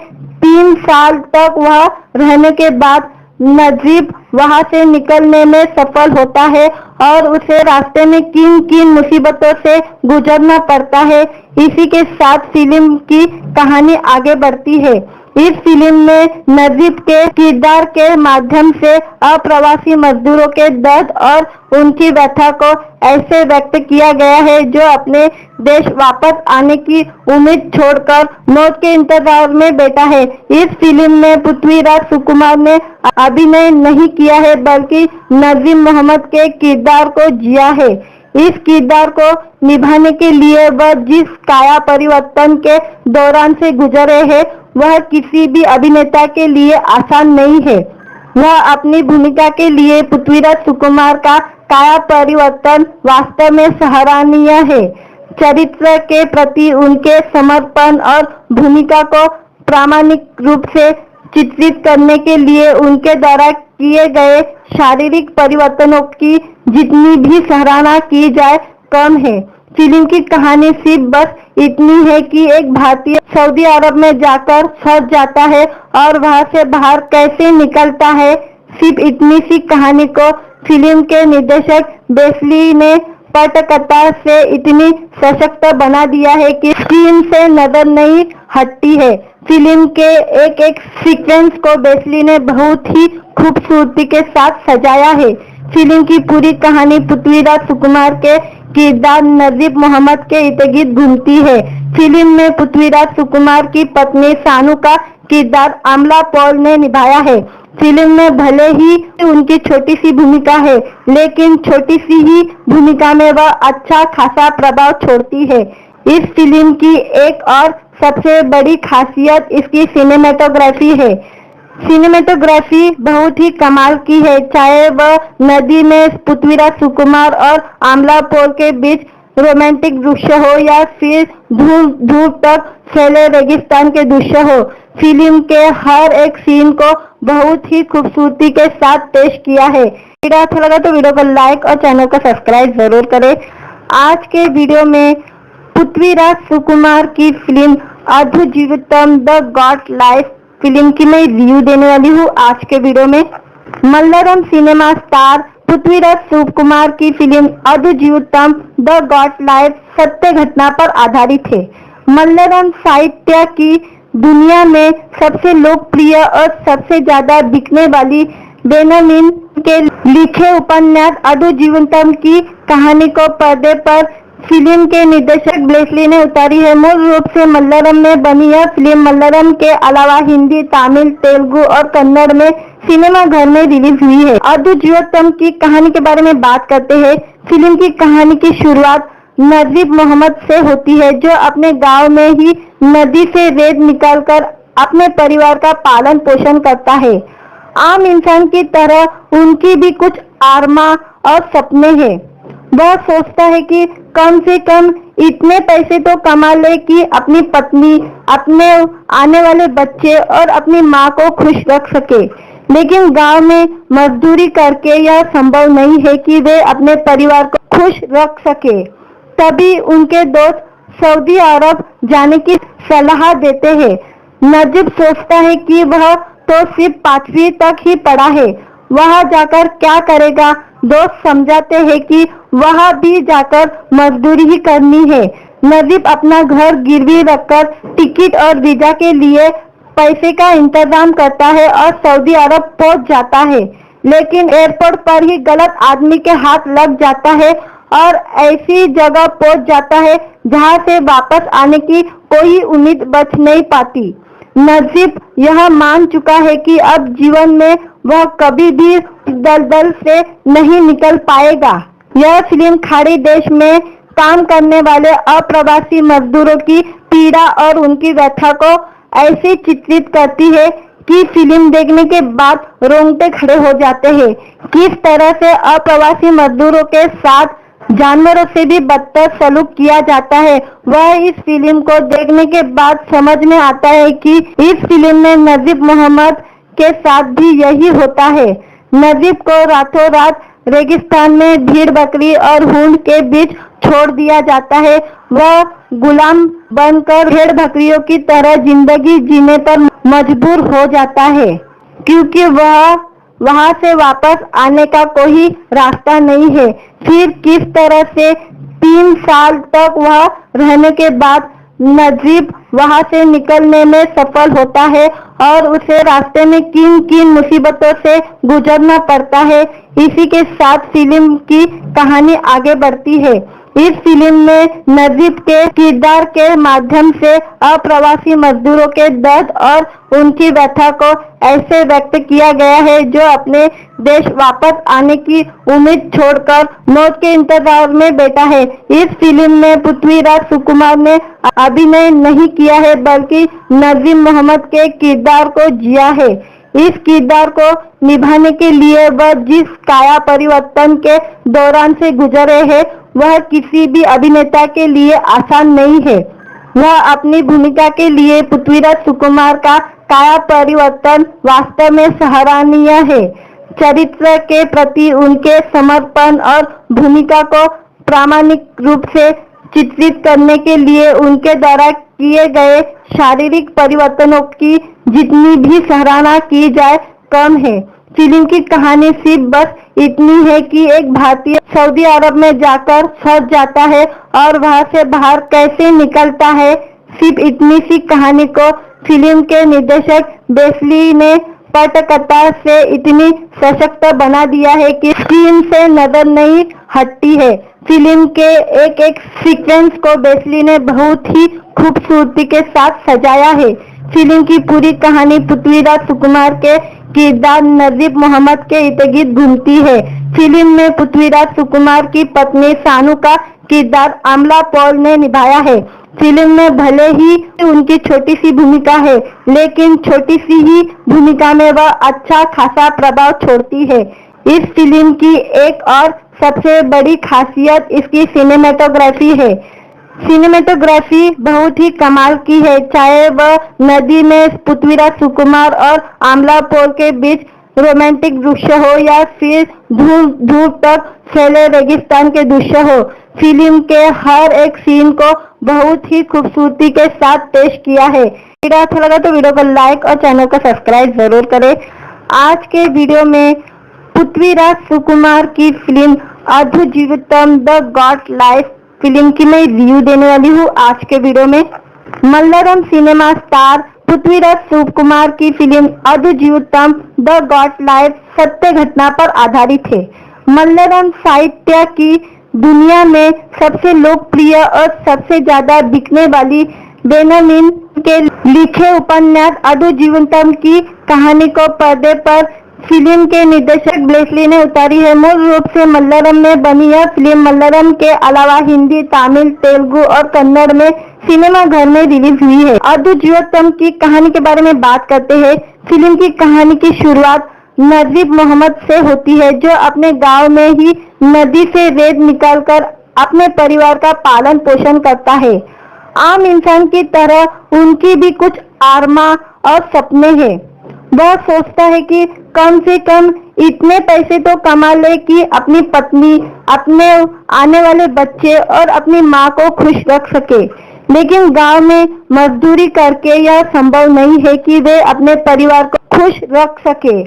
3 साल तक वह रहने के बाद नजीब वहां से निकलने में सफल होता है और उसे रास्ते में किन किन मुसीबतों से गुजरना पड़ता है। इसी के साथ फिल्म की कहानी आगे बढ़ती है। इस फिल्म में नजीब के किरदार के माध्यम से अप्रवासी मजदूरों के दर्द और उनकी व्यथा को ऐसे व्यक्त किया गया है जो अपने देश वापस आने की उम्मीद छोड़कर मौत के इंतजार में बैठा है। इस फिल्म में पृथ्वीराज सुकुमार ने अभिनय नहीं किया है, बल्कि नजीब मोहम्मद के किरदार को जिया है। इस किरदार को निभाने के लिए वह जिस काया परिवर्तन के दौरान से गुजरे हैं, वह किसी भी अभिनेता के लिए आसान नहीं है। वह अपनी भूमिका के लिए पृथ्वीराज सुकुमार का काया परिवर्तन वास्तव में सराहनीय है। चरित्र के प्रति उनके समर्पण और भूमिका को प्रामाणिक रूप से चित्रित करने के लिए उनके द्वारा किए गए शारीरिक परिवर्तनों की जितनी भी सराहना की जाए कम है। फिल्म की कहानी सिर्फ बस इतनी है कि एक भारतीय सऊदी अरब में जाकर फंस जाता है और वहां से बाहर कैसे निकलता है। सिर्फ इतनी सी कहानी को फिल्म के निर्देशक बेस्ली ने पटकथा से इतनी सशक्त बना दिया है कि स्क्रीन से नजर नहीं हटती है। फिल्म के एक एक सीक्वेंस को बेस्ली ने बहुत ही खूबसूरती के साथ सजाया है। फिल्म की पूरी कहानी पृथ्वीराज सुकुमार के किरदार नजीब मोहम्मद के इर्द-गिर्द घूमती है। फिल्म में पृथ्वीराज सुकुमार की पत्नी सानू का किरदार अमला पॉल ने निभाया है। फिल्म में भले ही उनकी छोटी सी भूमिका है, लेकिन छोटी सी ही भूमिका में वह अच्छा खासा प्रभाव छोड़ती है। इस फिल्म की एक और सबसे बड़ी खासियत इसकी सिनेमेटोग्राफी है। सिनेमेटोग्राफी बहुत ही कमाल की है, चाहे वह नदी में पृथ्वीराज सुकुमार और आमला पोल के बीच रोमांटिक दृश्य हो या फिर दूर दूर तक फैले रेगिस्तान के दृश्य हो। फिल्म के हर एक सीन को बहुत ही खूबसूरती के साथ पेश किया है। वीडियो अच्छा लगा तो वीडियो को लाइक और चैनल को सब्सक्राइब जरूर करें। आज के वीडियो में पृथ्वीराज सुकुमार की फिल्म अद्भुत जीवितम द गॉड लाइफ फिल्म की मैं रिव्यू देने वाली हूँ। आज के वीडियो में मलयालम सिनेमा स्टार पृथ्वीराज सुकुमार की फिल्म अद्भुत जीवितम द गॉड लाइफ सत्य घटना पर आधारित है। मलयालम साहित्य की दुनिया में सबसे लोकप्रिय और सबसे ज्यादा बिकने वाली बेनमीन के लिखे उपन्यास अद्भुत जीवितम की कहानी को पर्दे पर फिल्म के निर्देशक बेस्ली ने उतारी है। मूल रूप से मलयालम में बनी यह फिल्म मलयालम के अलावा हिंदी, तमिल, तेलुगु और कन्नड़ में सिनेमा घर में रिलीज हुई है। अद्भुत जीवितम की कहानी के बारे में बात करते हैं। फिल्म की कहानी की शुरुआत नजीब मोहम्मद से होती है, जो अपने गांव में ही नदी से रेत निकालकर अपने परिवार का पालन पोषण करता है। आम इंसान की तरह उनकी भी कुछ आरमा और सपने हैं। वह सोचता है कि कम से कम इतने पैसे तो कमा ले कि अपनी पत्नी, अपने आने वाले बच्चे और अपनी माँ को खुश रख सके। लेकिन गांव में मजदूरी करके यह संभव नहीं है कि वे अपने परिवार को खुश रख सके। तभी उनके दोस्त सऊदी अरब जाने की सलाह देते हैं। नजीब सोचता है कि वह तो सिर्फ 5वीं तक ही पढ़ा है, वहां जाकर क्या करेगा। दोस्त समझाते हैं कि वहां भी जाकर मजदूरी ही करनी है। नजीब अपना घर गिरवी रखकर टिकट और वीजा के लिए पैसे का इंतजाम करता है और सऊदी अरब पहुंच जाता है, लेकिन एयरपोर्ट पर ही गलत आदमी के हाथ लग जाता है और ऐसी जगह पहुंच जाता है जहां से वापस आने की कोई उम्मीद बच नहीं पाती। नजीब यह मान चुका है कि अब जीवन में वह कभी भी दलदल से नहीं निकल पाएगा। यह फिल्म खाड़ी देश में काम करने वाले अप्रवासी मजदूरों की पीड़ा और उनकी व्यथा को ऐसे चित्रित करती है कि फिल्म देखने के बाद रोंगटे खड़े हो जाते हैं। किस तरह से अप्रवासी मजदूरों के साथ जानवरों से भी बदतर सलूक किया जाता है, वह इस फिल्म को देखने के बाद समझ में आता है कि इस फिल्म में नजीब मोहम्मद के साथ भी यही होता है। नजीब को रातों रात रेगिस्तान में भेड़ बकरी और ऊंट के बीच छोड़ दिया जाता है। वह गुलाम बनकर भेड़ बकरियों की तरह जिंदगी जीने पर मजबूर हो जाता है, क्योंकि वह वहां से वापस आने का कोई रास्ता नहीं है। फिर किस तरह से 3 साल तक वह रहने के बाद नजीब वहां से निकलने में सफल होता है और उसे रास्ते में किन किन मुसीबतों से गुजरना पड़ता है, इसी के साथ फिल्म की कहानी आगे बढ़ती है। इस फिल्म में नजीब के किरदार के माध्यम से अप्रवासी मजदूरों के दर्द और उनकी व्यथा को ऐसे व्यक्त किया गया है जो अपने देश वापस आने की उम्मीद छोड़कर मौत के इंतजार में बैठा है। इस फिल्म में पृथ्वीराज सुकुमार ने अभिनय नहीं किया है, बल्कि नजीब मोहम्मद के किरदार को जिया है। इस किरदार को निभाने के लिए वह जिस काया परिवर्तन के दौरान से गुजरे हैं, वह किसी भी अभिनेता के लिए आसान नहीं है। वह अपनी भूमिका के लिए पृथ्वीराज सुकुमार का काया परिवर्तन वास्तव में सराहनीय है। चरित्र के प्रति उनके समर्पण और भूमिका को प्रामाणिक रूप से चित्रित करने के लिए उनके द्वारा किए गए शारीरिक परिवर्तनों की जितनी भी सराहना की जाए कम है। फिल्म की कहानी सिर्फ बस इतनी है कि एक भारतीय सऊदी अरब में जाकर फंस जाता है और वहां से बाहर कैसे निकलता है। सिर्फ इतनी सी कहानी को फिल्म के निर्देशक बेस्ली ने पटकथा से इतनी सशक्त बना दिया है कि स्क्रीन से नजर नहीं हटती है। फिल्म के एक एक सीक्वेंस को बेस्ली ने बहुत ही खूबसूरती के साथ सजाया है। फिल्म की पूरी कहानी पृथ्वीराज सुकुमार के किरदार नजीब मोहम्मद के इर्द-गिर्द घूमती है। फिल्म में पृथ्वीराज सुकुमार की पत्नी सानू का किरदार अमला पॉल ने निभाया है। फिल्म में भले ही उनकी छोटी सी भूमिका है, लेकिन छोटी सी ही भूमिका में वह अच्छा खासा प्रभाव छोड़ती है। इस फिल्म की एक और सबसे बड़ी खासियत इसकी सिनेमेटोग्राफी है। सिनेमेटोग्राफी बहुत ही कमाल की है, चाहे वह नदी में पृथ्वीराज सुकुमार और आमला पोल के बीच रोमांटिक दृश्य हो या फिर दूर दूर तक फैले रेगिस्तान के दृश्य हो। फिल्म के हर एक सीन को बहुत ही खूबसूरती के साथ पेश किया है। वीडियो अच्छा लगा तो वीडियो को लाइक और चैनल को सब्सक्राइब जरूर करें। आज के वीडियो में पृथ्वीराज सुकुमार की फिल्म अद्भुत जीवितम द गॉड लाइफ फिल्म की मैं रिव्यू देने वाली हूँ। आज के वीडियो में मलयालम सिनेमा स्टार पृथ्वीराज सुकुमार की फिल्म अद्भुत जीवितम द गॉड लाइफ सत्य घटना पर आधारित है। मलयालम साहित्य की दुनिया में सबसे लोकप्रिय और सबसे ज्यादा बिकने वाली बेनमीन के लिखे उपन्यास अद्भुत जीवितम की कहानी को पर्दे पर फिल्म के निर्देशक बेस्ली ने उतारी है। मूल रूप से मलयालम में बनी यह फिल्म मलयालम के अलावा हिंदी, तमिल, तेलुगु और कन्नड़ में सिनेमा घर में रिलीज हुई है। अद्भुत जीवितम की कहानी के बारे में बात करते हैं। फिल्म की कहानी की शुरुआत नजीब मोहम्मद से होती है, जो अपने गांव में ही नदी से रेत निकालकर अपने परिवार का पालन पोषण करता है। आम इंसान की तरह उनकी भी कुछ आरमा और सपने हैं। वह सोचता है कि कम से कम इतने पैसे तो कमा ले कि अपनी पत्नी, अपने आने वाले बच्चे और अपनी माँ को खुश रख सके। लेकिन गांव में मजदूरी करके यह संभव नहीं है कि वे अपने परिवार को खुश रख सके।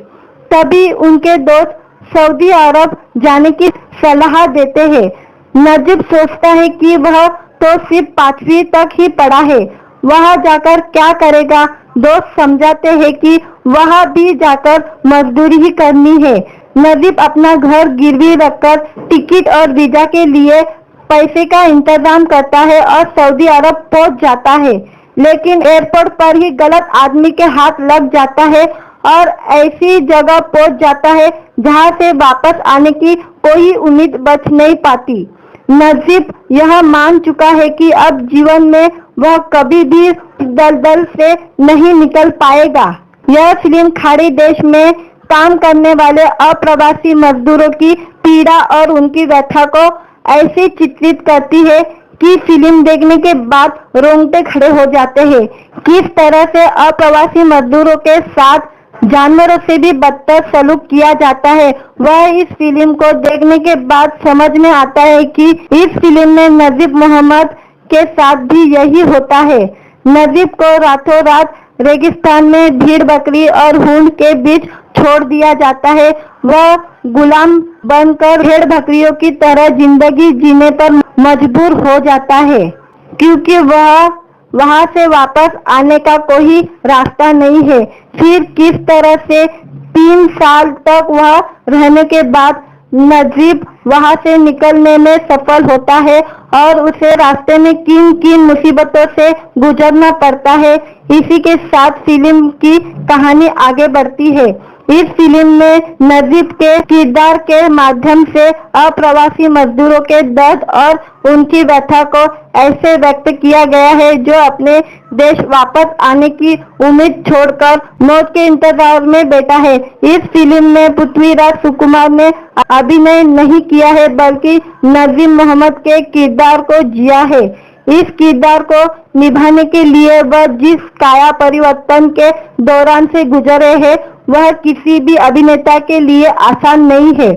तभी उनके दोस्त सऊदी अरब जाने की सलाह देते हैं। नजीब सोचता है कि वह तो सिर्फ 5वीं तक ही पढ़ा है, वहां जाकर क्या करेगा। दोस्त समझाते हैं कि वहां भी जाकर मजदूरी ही करनी है। नजीब अपना घर गिरवी रखकर टिकट और वीजा के लिए पैसे का इंतजाम करता है और सऊदी अरब पहुंच जाता है, लेकिन एयरपोर्ट पर ही गलत आदमी के हाथ लग जाता है और ऐसी जगह पहुंच जाता है जहां से वापस आने की कोई उम्मीद बच नहीं पाती। नजीब यह मान चुका है कि अब जीवन में वह कभी भी दलदल से नहीं निकल पाएगा। यह फिल्म खाड़ी देश में काम करने वाले अप्रवासी मजदूरों की पीड़ा और उनकी व्यथा को ऐसे चित्रित करती है कि फिल्म देखने के बाद रोंगटे खड़े हो जाते हैं। किस तरह से अप्रवासी मजदूरों के साथ जानवरों से भी बदतर सलूक किया जाता है, वह इस फिल्म को देखने के बाद समझ में आता है कि इस फिल्म में नजीब मोहम्मद के साथ भी यही होता है। नजीब को रातों रात रेगिस्तान में भेड़ बकरी और ऊंट के बीच छोड़ दिया जाता है। वह गुलाम बनकर भेड़ बकरियों की तरह जिंदगी जीने पर मजबूर हो जाता है, क्योंकि वह वहां से वापस आने का कोई रास्ता नहीं है। फिर किस तरह से 3 साल तक वह रहने के बाद नजीब वहां से निकलने में सफल होता है और उसे रास्ते में किन किन मुसीबतों से गुजरना पड़ता है। इसी के साथ फिल्म की कहानी आगे बढ़ती है। इस फिल्म में नजीब के किरदार के माध्यम से अप्रवासी मजदूरों के दर्द और उनकी व्यथा को ऐसे व्यक्त किया गया है जो अपने देश वापस आने की उम्मीद छोड़कर मौत के इंतजार में बैठा है। इस फिल्म में पृथ्वीराज सुकुमार ने अभिनय नहीं किया है, बल्कि नजीब मोहम्मद के किरदार को जिया है। इस किरदार को निभाने के लिए वह जिस काया परिवर्तन के दौरान से गुजरे हैं, वह किसी भी अभिनेता के लिए आसान नहीं है।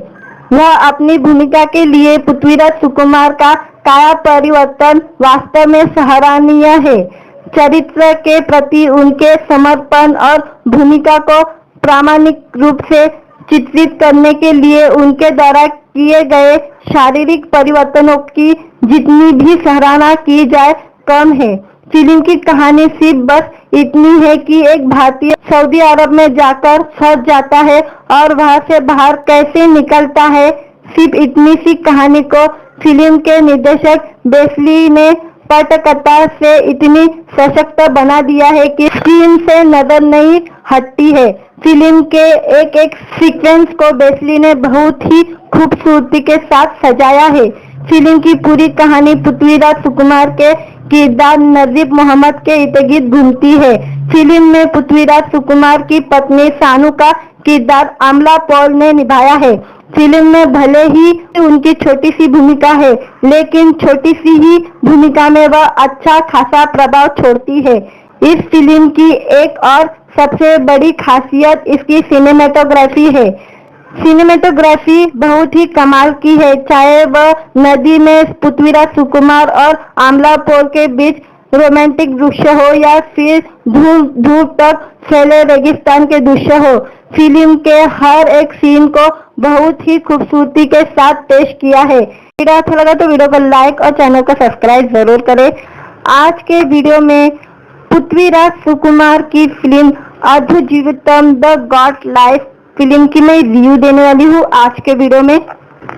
वह अपनी भूमिका के लिए पृथ्वीराज सुकुमार का काया परिवर्तन वास्तव में सराहनीय है। चरित्र के प्रति उनके समर्पण और भूमिका को प्रामाणिक रूप से चित्रित करने के लिए उनके द्वारा किए गए शारीरिक परिवर्तनों की जितनी भी सराहना की जाए कम है। फिल्म की कहानी सिर्फ बस इतनी है कि एक भारतीय सऊदी अरब में जाकर फंस जाता है और वहां से बाहर कैसे निकलता है। सिर्फ इतनी सी कहानी को फिल्म के निर्देशक बेस्ली ने पटकथा से इतनी सशक्त बना दिया है कि स्क्रीन से नजर नहीं हटती है। फिल्म के एक एक सीक्वेंस को बेस्ली ने बहुत ही खूबसूरती के साथ सजाया है। फिल्म की पूरी कहानी पृथ्वीराज सुकुमार के किरदार नजीब मोहम्मद के इर्द-गिर्द घूमती है। फिल्म में पृथ्वीराज सुकुमार की पत्नी सानू का किरदार अमला पॉल ने निभाया है। फिल्म में भले ही उनकी छोटी सी भूमिका है, लेकिन छोटी सी ही भूमिका में वह अच्छा खासा प्रभाव छोड़ती है। इस फिल्म की एक और सबसे बड़ी खासियत इसकी सिनेमेटोग्राफी है। सिनेमेटोग्राफी बहुत ही कमाल की है, चाहे वह नदी में पृथ्वीराज सुकुमार और आमला पोल के बीच रोमांटिक दृश्य हो या फिर दूर दूर तक फैले रेगिस्तान के दृश्य हो। फिल्म के हर एक सीन को बहुत ही खूबसूरती के साथ पेश किया है। वीडियो अच्छा लगा तो वीडियो को लाइक और चैनल को सब्सक्राइब जरूर करें। आज के वीडियो में पृथ्वीराज सुकुमार की फिल्म अद्भुत जीवितम द गॉड लाइफ फिल्म की मैं रिव्यू देने वाली हूँ। आज के वीडियो में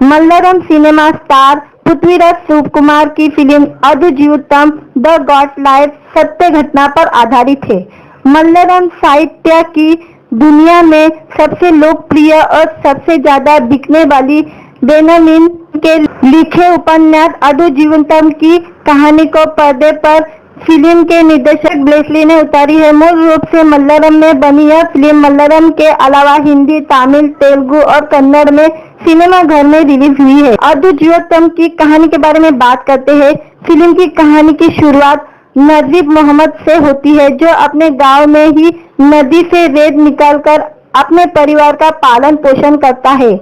मलयालम सिनेमा स्टार पृथ्वीराज सुकुमार की फिल्म अद्भुत जीवितम द गॉड लाइफ सत्य घटना पर आधारित है। मलयालम साहित्य की दुनिया में सबसे लोकप्रिय और सबसे ज्यादा बिकने वाली बेनमीन के लिखे उपन्यास अद्भुत जीवितम की कहानी को पर्दे पर फिल्म के निर्देशक बेस्ली ने उतारी है। मूल रूप से मलयालम में बनी यह फिल्म मलयालम के अलावा हिंदी, तमिल, तेलुगु और कन्नड़ में सिनेमा घर में रिलीज हुई है। अद्भुत जीवितम की कहानी के बारे में बात करते हैं। फिल्म की कहानी की शुरुआत नजीब मोहम्मद से होती है, जो अपने गांव में ही नदी से रेत निकालकर अपने परिवार का पालन पोषण करता है।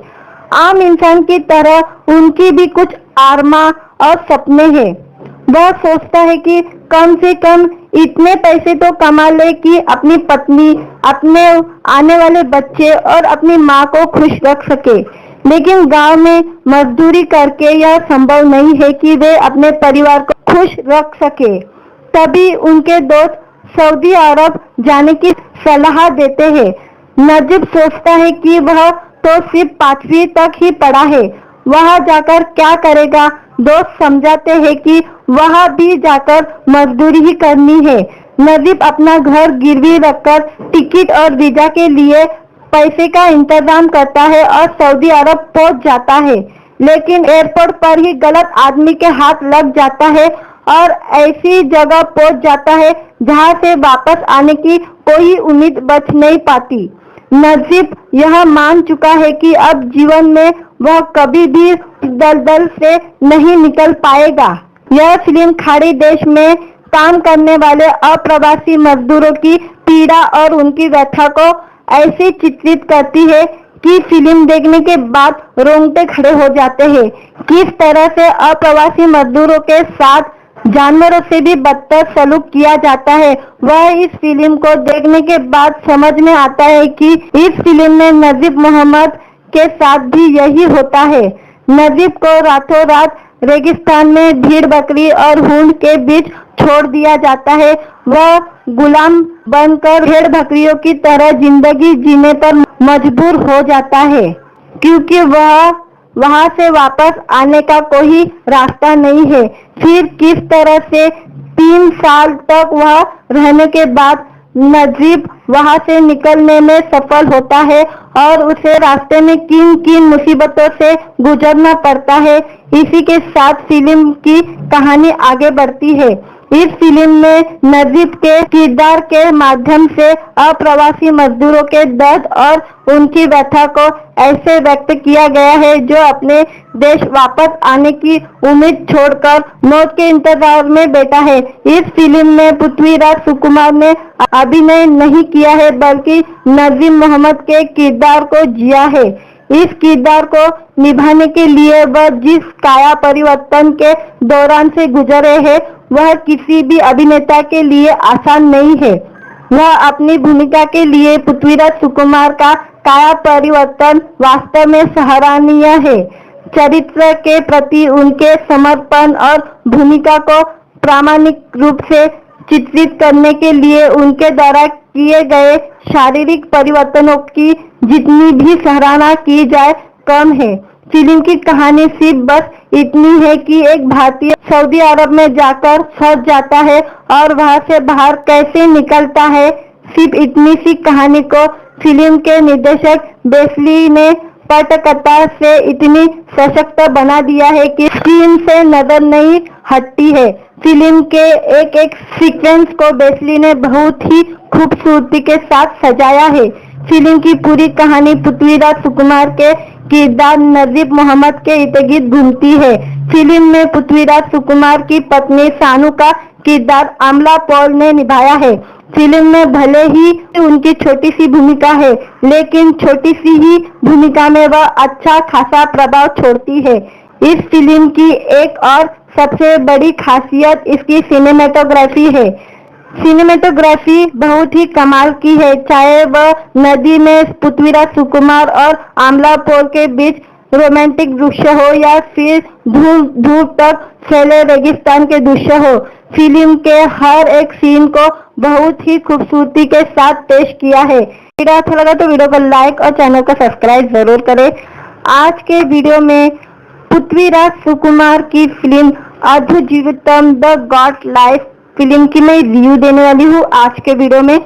आम इंसान की तरह उनकी भी कुछ आरमा और सपने हैं। वह सोचता है कि कम से कम इतने पैसे तो कमा ले कि अपनी पत्नी, अपने आने वाले बच्चे और अपनी माँ को खुश रख सके। लेकिन गांव में मजदूरी करके यह संभव नहीं है कि वे अपने परिवार को खुश रख सके। तभी उनके दोस्त सऊदी अरब जाने की सलाह देते हैं। नजीब सोचता है कि वह तो सिर्फ 5वीं तक ही पढ़ा है, वहां जाकर क्या करेगा। दोस्त समझाते हैं कि वहां भी जाकर मजदूरी ही करनी है। नजीब अपना घर गिरवी रखकर टिकट और वीजा के लिए पैसे का इंतजाम करता है और सऊदी अरब पहुंच जाता है, लेकिन एयरपोर्ट पर ही गलत आदमी के हाथ लग जाता है और ऐसी जगह पहुंच जाता है जहां से वापस आने की कोई उम्मीद बच नहीं पाती। नजीब यह मान चुका है कि अब जीवन में वह कभी भी दलदल से नहीं निकल पाएगा। यह फिल्म खाड़ी देश में काम करने वाले अप्रवासी मजदूरों की पीड़ा और उनकी व्यथा को ऐसे चित्रित करती है कि फिल्म देखने के बाद रोंगटे खड़े हो जाते हैं। किस तरह से अप्रवासी मजदूरों के साथ जानवरों से भी बदतर सलूक किया जाता है, वह इस फिल्म को देखने के बाद समझ में आता है कि इस फिल्म में नजीब मोहम्मद के साथ भी यही होता है। नजीब को रातों रात रेगिस्तान में भेड़ बकरी और ऊंट के बीच छोड़ दिया जाता है। वह गुलाम बनकर भेड़ बकरियों की तरह जिंदगी जीने पर मजबूर हो जाता है, क्योंकि वह वहां से वापस आने का कोई रास्ता नहीं है। फिर किस तरह से 3 साल तक वह रहने के बाद नजीब वहां से निकलने में सफल होता है और उसे रास्ते में किन किन मुसीबतों से गुजरना पड़ता है, इसी के साथ फिल्म की कहानी आगे बढ़ती है। इस फिल्म में नजीब के किरदार के माध्यम से अप्रवासी मजदूरों के दर्द और उनकी व्यथा को ऐसे व्यक्त किया गया है जो अपने देश वापस आने की उम्मीद छोड़कर मौत के इंतजार में बैठा है। इस फिल्म में पृथ्वीराज सुकुमार ने अभिनय नहीं किया है, बल्कि नजीब मोहम्मद के किरदार को जिया है। इस किरदार को निभाने के लिए वह जिस काया परिवर्तन के दौरान से गुजरे हैं वह किसी भी अभिनेता के लिए आसान नहीं है। वह अपनी भूमिका के लिए पृथ्वीराज सुकुमार का काया परिवर्तन वास्तव में सराहनीय है। चरित्र के प्रति उनके समर्पण और भूमिका को प्रामाणिक रूप से चित्रित करने के लिए उनके द्वारा किए गए शारीरिक परिवर्तनों की जितनी भी सराहना की जाए कम है। फिल्म की कहानी सिर्फ बस इतनी है कि एक भारतीय सऊदी अरब में जाकर फंस जाता है और वहां से बाहर कैसे निकलता है। सिर्फ इतनी सी कहानी को फिल्म के निर्देशक बेस्ली ने पटकथा से इतनी सशक्त बना दिया है कि स्क्रीन से नजर नहीं हटती है। फिल्म के एक एक सीक्वेंस को बेस्ली ने बहुत ही खूबसूरती के साथ सजाया है। फिल्म की पूरी कहानी पृथ्वीराज सुकुमार के किरदार नजीब मोहम्मद के इर्द-गिर्द घूमती है। फिल्म में पृथ्वीराज सुकुमार की पत्नी सानू का किरदार अमला पॉल ने निभाया है। फिल्म में भले ही उनकी छोटी सी भूमिका है, लेकिन छोटी सी ही भूमिका में वह अच्छा खासा प्रभाव छोड़ती है। इस फिल्म की एक और सबसे बड़ी खासियत इसकी सिनेमेटोग्राफी है। सिनेमेटोग्राफी बहुत ही कमाल की है, चाहे वह नदी में पृथ्वीराज सुकुमार और आमला पॉल के बीच रोमांटिक दृश्य हो या फिर दूर दूर तक फैले रेगिस्तान के दृश्य हो। फिल्म के हर एक सीन को बहुत ही खूबसूरती के साथ पेश किया है। वीडियो अच्छा लगा तो वीडियो को लाइक और चैनल को सब्सक्राइब जरूर करें। आज के वीडियो में पृथ्वीराज सुकुमार की फिल्म अद्भुत जीवितम द गॉड लाइफ फिल्म की मैं रिव्यू देने वाली हूँ। आज के वीडियो में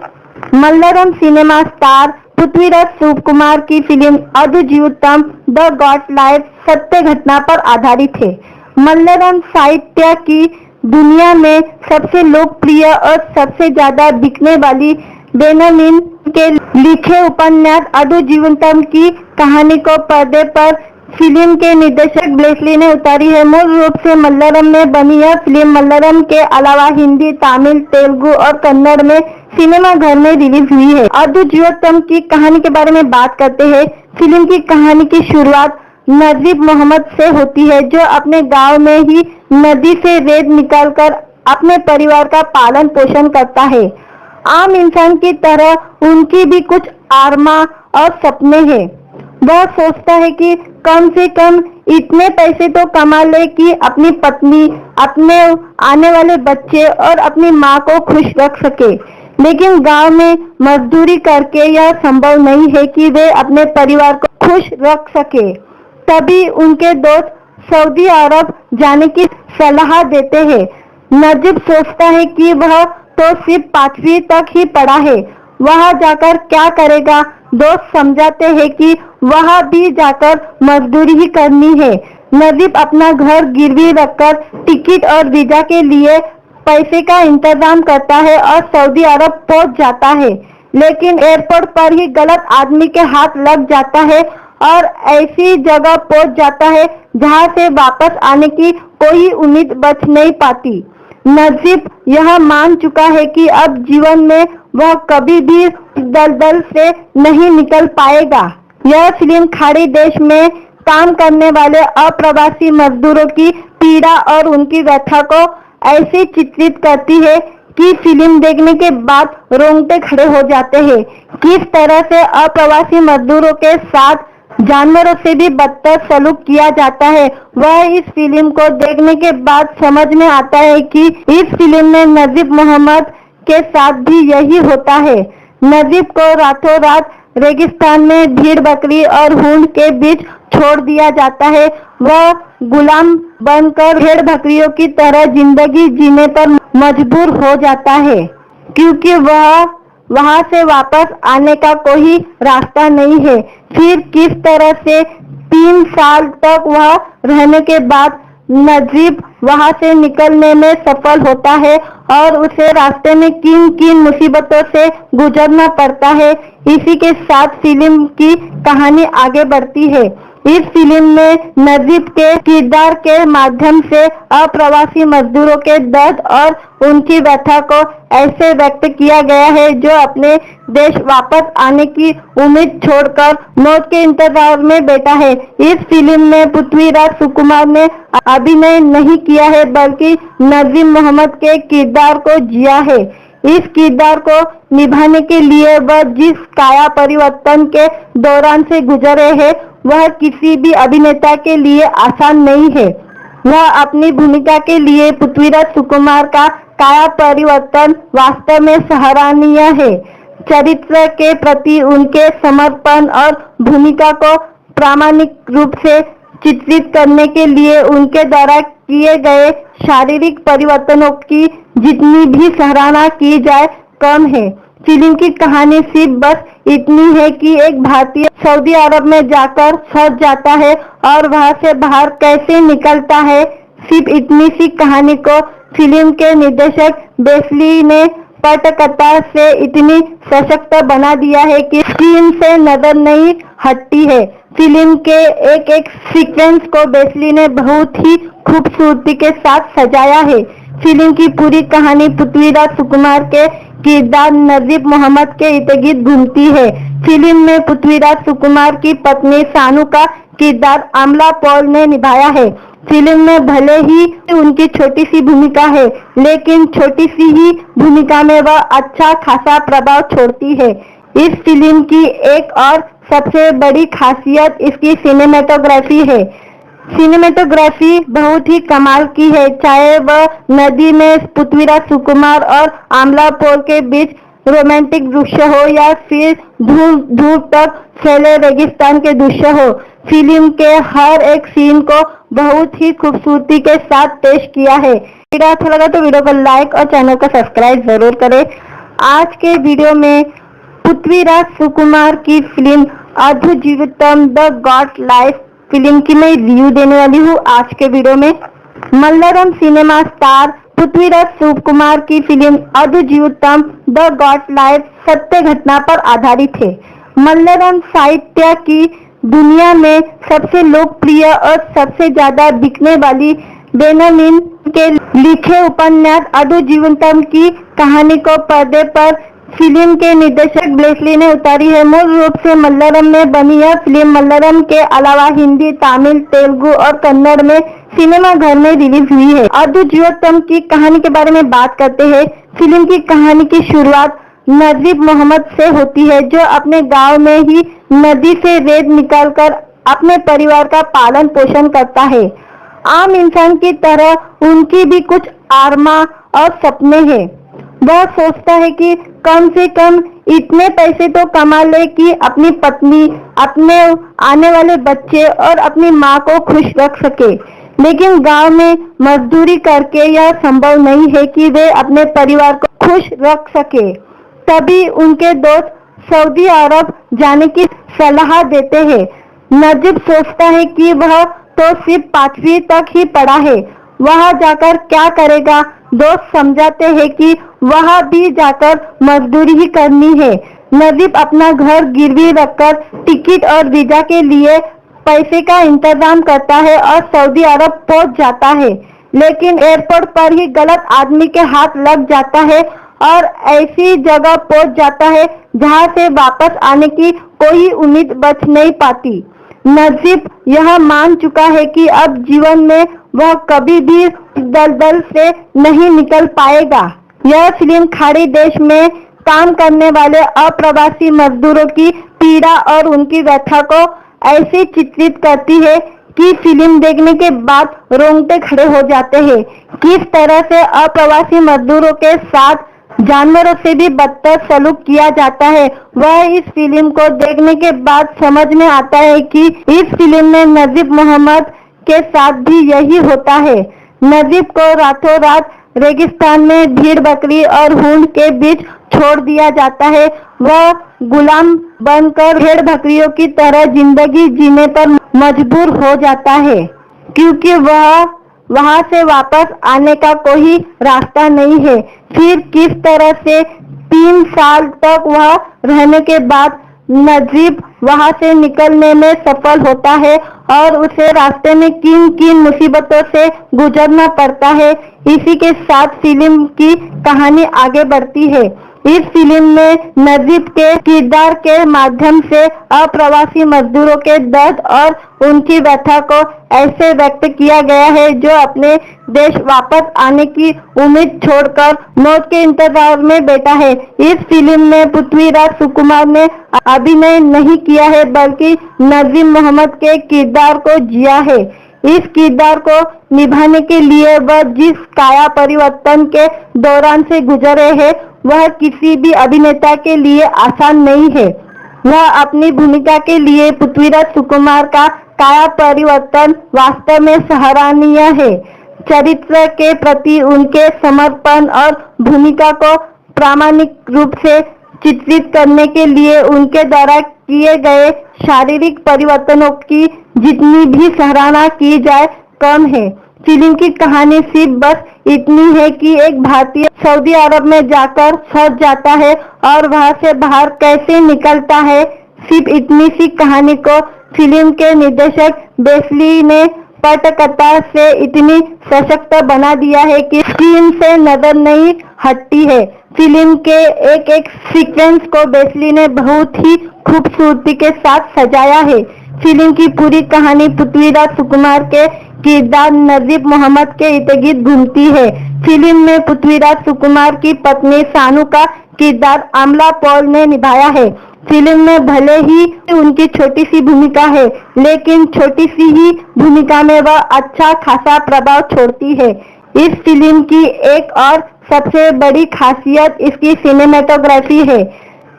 मलयालम सिनेमा स्टार पृथ्वीराज सुकुमार की फिल्म अद्भुत जीवितम द गॉड लाइफ सत्य घटना पर आधारित है। मलयालम साहित्य की दुनिया में सबसे लोकप्रिय और सबसे ज्यादा बिकने वाली बेनमीन के लिखे उपन्यास अद्भुत जीवितम की कहानी को पर्दे पर फिल्म के निर्देशक बेस्ली ने उतारी है। मूल रूप से मलयालम में बनी यह फिल्म मलयालम के अलावा हिंदी, तमिल, तेलुगु और कन्नड़ में सिनेमा घर में रिलीज हुई है। अद्भुत जीवितम की कहानी के बारे में बात करते हैं। फिल्म की कहानी की शुरुआत नजीब मोहम्मद से होती है, जो अपने गांव में ही नदी से रेत निकालकर अपने परिवार का पालन पोषण करता है। आम इंसान की तरह उनकी भी कुछ आरमा और सपने हैं। वह सोचता है कि कम से कम इतने पैसे तो कमा ले कि अपनी पत्नी, अपने आने वाले बच्चे और अपनी माँ को खुश रख सके। लेकिन गांव में मजदूरी करके यह संभव नहीं है कि वे अपने परिवार को खुश रख सके। तभी उनके दोस्त सऊदी अरब जाने की सलाह देते हैं। नजीब सोचता है कि वह तो सिर्फ 5वीं तक ही पढ़ा है, वहां जाकर क्या करेगा। दोस्त समझाते हैं कि वहां भी जाकर मजदूरी ही करनी है। नजीब अपना घर गिरवी रखकर टिकट और वीजा के लिए पैसे का इंतजाम करता है और सऊदी अरब पहुंच जाता है, लेकिन एयरपोर्ट पर ही गलत आदमी के हाथ लग जाता है और ऐसी जगह पहुंच जाता है जहां से वापस आने की कोई उम्मीद बच नहीं पाती। नजीब यह मान चुका है कि अब जीवन में वह कभी भी दलदल से नहीं निकल पाएगा। यह फिल्म खाड़ी देश में काम करने वाले अप्रवासी मजदूरों की पीड़ा और उनकी व्यथा को ऐसे चित्रित करती है कि फिल्म देखने के बाद रोंगटे खड़े हो जाते हैं। किस तरह से अप्रवासी मजदूरों के साथ जानवरों से भी बदतर सलूक किया जाता है, वह इस फिल्म को देखने के बाद समझ में आता है कि इस फिल्म में नजीब मोहम्मद के साथ भी यही होता है। नजीब को रातों रात रेगिस्तान में भेड़ बकरी और ऊंट के बीच छोड़ दिया जाता है। वह गुलाम बनकर भेड़ बकरियों की तरह जिंदगी जीने पर मजबूर हो जाता है, क्योंकि वह वहां से वापस आने का कोई रास्ता नहीं है। फिर किस तरह से 3 साल तक वह रहने के बाद नजीब वहां से निकलने में सफल होता है और उसे रास्ते में किन किन मुसीबतों से गुजरना पड़ता है। इसी के साथ फिल्म की कहानी आगे बढ़ती है। इस फिल्म में नजीब के किरदार के माध्यम से अप्रवासी मजदूरों के दर्द और उनकी व्यथा को ऐसे व्यक्त किया गया है जो अपने देश वापस आने की उम्मीद छोड़कर मौत के इंतजार में बैठा है। इस फिल्म में पृथ्वीराज सुकुमार ने अभिनय नहीं किया है बल्कि नजीब मोहम्मद के किरदार को जिया है। इस किरदार को निभाने के लिए वह जिस काया परिवर्तन के दौरान से गुजरे हैं वह किसी भी अभिनेता के लिए आसान नहीं है। वह अपनी भूमिका के लिए पृथ्वीराज सुकुमार का काया परिवर्तन वास्तव में सराहनीय है। चरित्र के प्रति उनके समर्पण और भूमिका को प्रामाणिक रूप से चित्रित करने के लिए उनके द्वारा किए गए शारीरिक परिवर्तनों की जितनी भी सराहना की जाए कम है। फिल्म की कहानी सिर्फ बस इतनी है कि एक भारतीय सऊदी अरब में जाकर फंस जाता है और वहां से बाहर कैसे निकलता है। सिर्फ इतनी सी कहानी को फिल्म के निर्देशक बेस्ली ने पटकथा से इतनी सशक्त बना दिया है कि स्क्रीन से नजर नहीं हटती है। फिल्म के एक एक सीक्वेंस को बेस्ली ने बहुत ही खूबसूरती के साथ सजाया है। फिल्म की पूरी कहानी पृथ्वीराज सुकुमार के किरदार नजीब मोहम्मद के इर्द-गिर्द घूमती है। फिल्म में पृथ्वीराज सुकुमार की पत्नी सानू का किरदार अमला पॉल ने निभाया है। फिल्म में भले ही उनकी छोटी सी भूमिका है, लेकिन छोटी सी ही भूमिका में वह अच्छा खासा प्रभाव छोड़ती है। इस फिल्म की एक और सबसे बड़ी खासियत इसकी सिनेमेटोग्राफी है। सिनेमेटोग्राफी बहुत ही कमाल की है, चाहे वह नदी में पृथ्वीराज सुकुमार और आमला पॉल के बीच रोमांटिक दृश्य हो या फिर दूर दूर तक फैले रेगिस्तान के दृश्य हो। फिल्म के हर एक सीन को बहुत ही खूबसूरती के साथ पेश किया है। वीडियो अच्छा लगा तो वीडियो को लाइक और चैनल को सब्सक्राइब जरूर करें। आज के वीडियो में पृथ्वीराज सुकुमार की फिल्म अद्भुत जीवितम द गॉड लाइफ फिल्म की मैं रिव्यू देने वाली हूँ। आज के वीडियो में मलयालम सिनेमा स्टार पृथ्वीराज सुकुमार की फिल्म अद्भुत जीवितम द गॉड लाइफ सत्य घटना पर आधारित है। मलयालम साहित्य की दुनिया में सबसे लोकप्रिय और सबसे ज्यादा बिकने वाली बेनमीन के लिखे उपन्यास अद्भुत जीवितम की कहानी को पर्दे पर फिल्म के निर्देशक बेस्ली ने उतारी है। मूल रूप से मलयालम में बनी यह फिल्म मलयालम के अलावा हिंदी, तमिल, तेलुगु और कन्नड़ में सिनेमा घर में रिलीज हुई है। अद्भुत जीवितम की कहानी के बारे में बात करते हैं। फिल्म की कहानी की शुरुआत नजीब मोहम्मद से होती है, जो अपने गांव में ही नदी से रेत निकालकर अपने परिवार का पालन पोषण करता है। आम इंसान की तरह उनकी भी कुछ आरमा और सपने हैं। वह सोचता है कि कम से कम इतने पैसे तो कमा ले कि अपनी पत्नी, अपने आने वाले बच्चे और अपनी माँ को खुश रख सके। लेकिन गांव में मजदूरी करके यह संभव नहीं है कि वे अपने परिवार को खुश रख सके। तभी उनके दोस्त सऊदी अरब जाने की सलाह देते हैं। नजीब सोचता है कि वह तो सिर्फ 5वीं तक ही पढ़ा है, वहां जाकर क्या करेगा। दोस्त समझाते हैं कि वहां भी जाकर मजदूरी ही करनी है। नजीब अपना घर गिरवी रखकर टिकट और वीजा के लिए पैसे का इंतजाम करता है और सऊदी अरब पहुंच जाता है, लेकिन एयरपोर्ट पर ही गलत आदमी के हाथ लग जाता है और ऐसी जगह पहुंच जाता है जहां से वापस आने की कोई उम्मीद बच नहीं पाती। नजीब यह मान चुका है कि अब जीवन में वह कभी भी दलदल से नहीं निकल पाएगा। यह फिल्म खाड़ी देश में काम करने वाले अप्रवासी मजदूरों की पीड़ा और उनकी व्यथा को ऐसे चित्रित करती है कि फिल्म देखने के बाद रोंगटे खड़े हो जाते हैं। किस तरह से अप्रवासी मजदूरों के साथ जानवरों से भी बदतर सलूक किया जाता है, वह इस फिल्म को देखने के बाद समझ में आता है कि इस फिल्म में नजीब मोहम्मद के साथ भी यही होता है। नजीब को रातों रात रेगिस्तान में भीड़ बकरी और ऊंट के बीच छोड़ दिया जाता है। वह गुलाम बनकर भेड़ बकरियों की तरह जिंदगी जीने पर मजबूर हो जाता है, क्योंकि वह वहां से वापस आने का कोई रास्ता नहीं है। फिर किस तरह से 3 साल तक वह रहने के बाद नजीब वहां से निकलने में सफल होता है और उसे रास्ते में किन किन मुसीबतों से गुजरना पड़ता है। इसी के साथ फिल्म की कहानी आगे बढ़ती है। इस फिल्म में नजीब के किरदार के माध्यम से अप्रवासी मजदूरों के दर्द और उनकी व्यथा को ऐसे व्यक्त किया गया है जो अपने देश वापस आने की उम्मीद छोड़कर मौत के इंतजार में बैठा है। इस फिल्म में पृथ्वीराज सुकुमार ने अभिनय नहीं किया है बल्कि नजीब मोहम्मद के किरदार को जिया है। इस किरदार को निभाने के लिए वह जिस काया परिवर्तन के दौरान से गुजरे हैं वह किसी भी अभिनेता के लिए आसान नहीं है। वह अपनी भूमिका के लिए पृथ्वीराज सुकुमार का काया परिवर्तन वास्तव में सराहनीय है। चरित्र के प्रति उनके समर्पण और भूमिका को प्रामाणिक रूप से चित्रित करने के लिए उनके द्वारा किए गए शारीरिक परिवर्तनों की जितनी भी सराहना की जाए कम है। फिल्म की कहानी सिर्फ बस इतनी है कि एक भारतीय सऊदी अरब में जाकर फंस जाता है और वहां से बाहर कैसे निकलता है। सिर्फ इतनी सी कहानी को फिल्म के निर्देशक बेस्ली ने पटकथा से इतनी सशक्त बना दिया है कि स्क्रीन से नजर नहीं हटती है। फिल्म के एक एक सीक्वेंस को बेस्ली ने बहुत ही खूबसूरती के साथ सजाया है। फिल्म की पूरी कहानी पृथ्वीराज सुकुमार के किरदार नजीब मोहम्मद के इर्द-गिर्द घूमती है। फिल्म में पृथ्वीराज सुकुमार की पत्नी सानू का किरदार अमला पॉल ने निभाया है। फिल्म में भले ही उनकी छोटी सी भूमिका है लेकिन छोटी सी ही भूमिका में वह अच्छा खासा प्रभाव छोड़ती है। इस फिल्म की एक और सबसे बड़ी खासियत इसकी सिनेमेटोग्राफी है।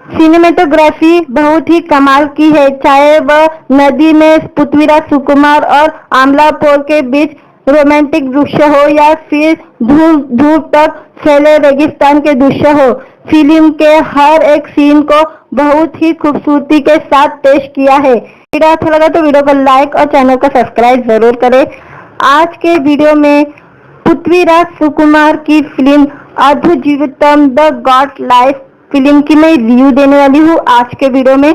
सिनेमेटोग्राफी बहुत ही कमाल की है। चाहे वह नदी में पृथ्वीराज सुकुमार और आमला पॉल के बीच रोमांटिक दृश्य हो या फिर दूर दूर तक फैले रेगिस्तान के दृश्य हो, फिल्म के हर एक सीन को बहुत ही खूबसूरती के साथ पेश किया है। वीडियो अच्छा लगा तो वीडियो को लाइक और चैनल को सब्सक्राइब जरूर करें। आज के वीडियो में पृथ्वीराज सुकुमार की फिल्म अद्भुत जीवितम द गॉड लाइफ फिल्म की मैं रिव्यू देने वाली हूँ। आज के वीडियो में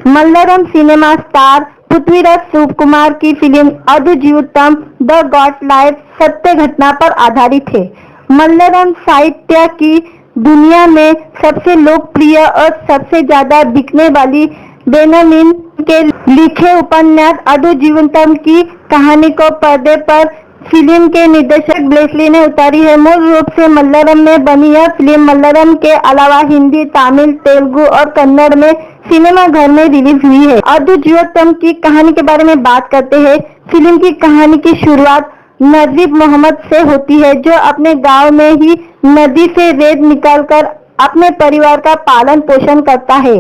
मलयालम सिनेमा स्टार पृथ्वीराज सुकुमार की फिल्म अद्भुत जीवितम द गॉड लाइफ सत्य घटना पर आधारित है। मलयालम साहित्य की दुनिया में सबसे लोकप्रिय और सबसे ज्यादा बिकने वाली बेनमीन के लिखे उपन्यास अद्भुत जीवितम की कहानी को पर्दे पर फिल्म के निर्देशक बेस्ली ने उतारी है। मूल रूप से मलयालम में बनी यह फिल्म मलयालम के अलावा हिंदी, तमिल, तेलुगु और कन्नड़ में सिनेमा घर में रिलीज हुई है। अद्भुत जीवितम की कहानी के बारे में बात करते हैं। फिल्म की कहानी की शुरुआत नजीब मोहम्मद से होती है जो अपने गांव में ही नदी से रेत निकालकर अपने परिवार का पालन पोषण करता है।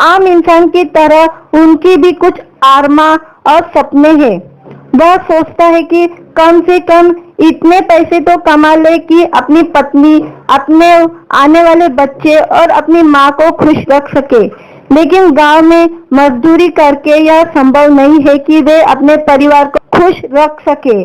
आम इंसान की तरह उनकी भी कुछ आरमा और सपने हैं। वह सोचता है कि कम से कम इतने पैसे तो कमा ले कि अपनी पत्नी, अपने आने वाले बच्चे और अपनी माँ को खुश रख सके। लेकिन गांव में मजदूरी करके यह संभव नहीं है कि वे अपने परिवार को खुश रख सके।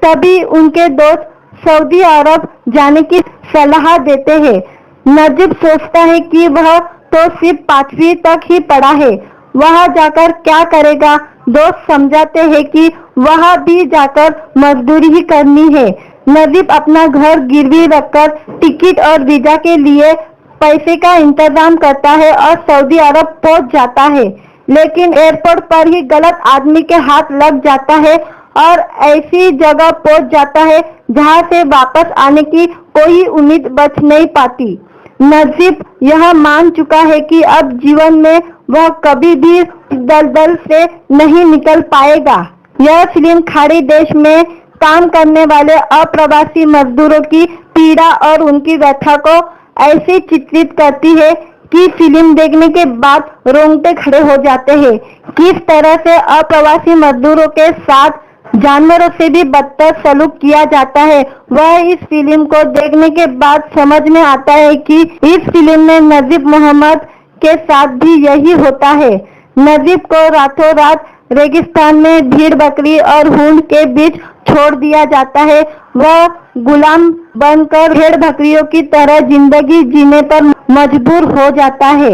तभी उनके दोस्त सऊदी अरब जाने की सलाह देते हैं। नजीब सोचता है कि वह तो सिर्फ 5वीं तक ही पढ़ा है, वहां जाकर क्या करेगा। दोस्त समझाते हैं कि वहां भी जाकर मजदूरी ही करनी है। नजीब अपना घर गिरवी रखकर टिकट और वीजा के लिए पैसे का इंतजाम करता है और सऊदी अरब पहुंच जाता है। लेकिन एयरपोर्ट पर ही गलत आदमी के हाथ लग जाता है और ऐसी जगह पहुंच जाता है जहां से वापस आने की कोई उम्मीद बच नहीं पाती। नजीब यह मान चुका है कि अब जीवन में वह कभी भी दलदल से नहीं निकल पाएगा। यह फिल्म खाड़ी देश में काम करने वाले अप्रवासी मजदूरों की पीड़ा और उनकी व्यथा को ऐसे चित्रित करती है कि फिल्म देखने के बाद रोंगटे खड़े हो जाते हैं। किस तरह से अप्रवासी मजदूरों के साथ जानवरों से भी बदतर सलूक किया जाता है वह इस फिल्म को देखने के बाद समझ में आता है कि इस फिल्म में नजीब मोहम्मद के साथ भी यही होता है। नजीब को रातों रात रेगिस्तान में भीड़ बकरी और ऊंट के बीच छोड़ दिया जाता है। वह गुलाम बनकर भेड़ बकरियों की तरह जिंदगी जीने पर मजबूर हो जाता है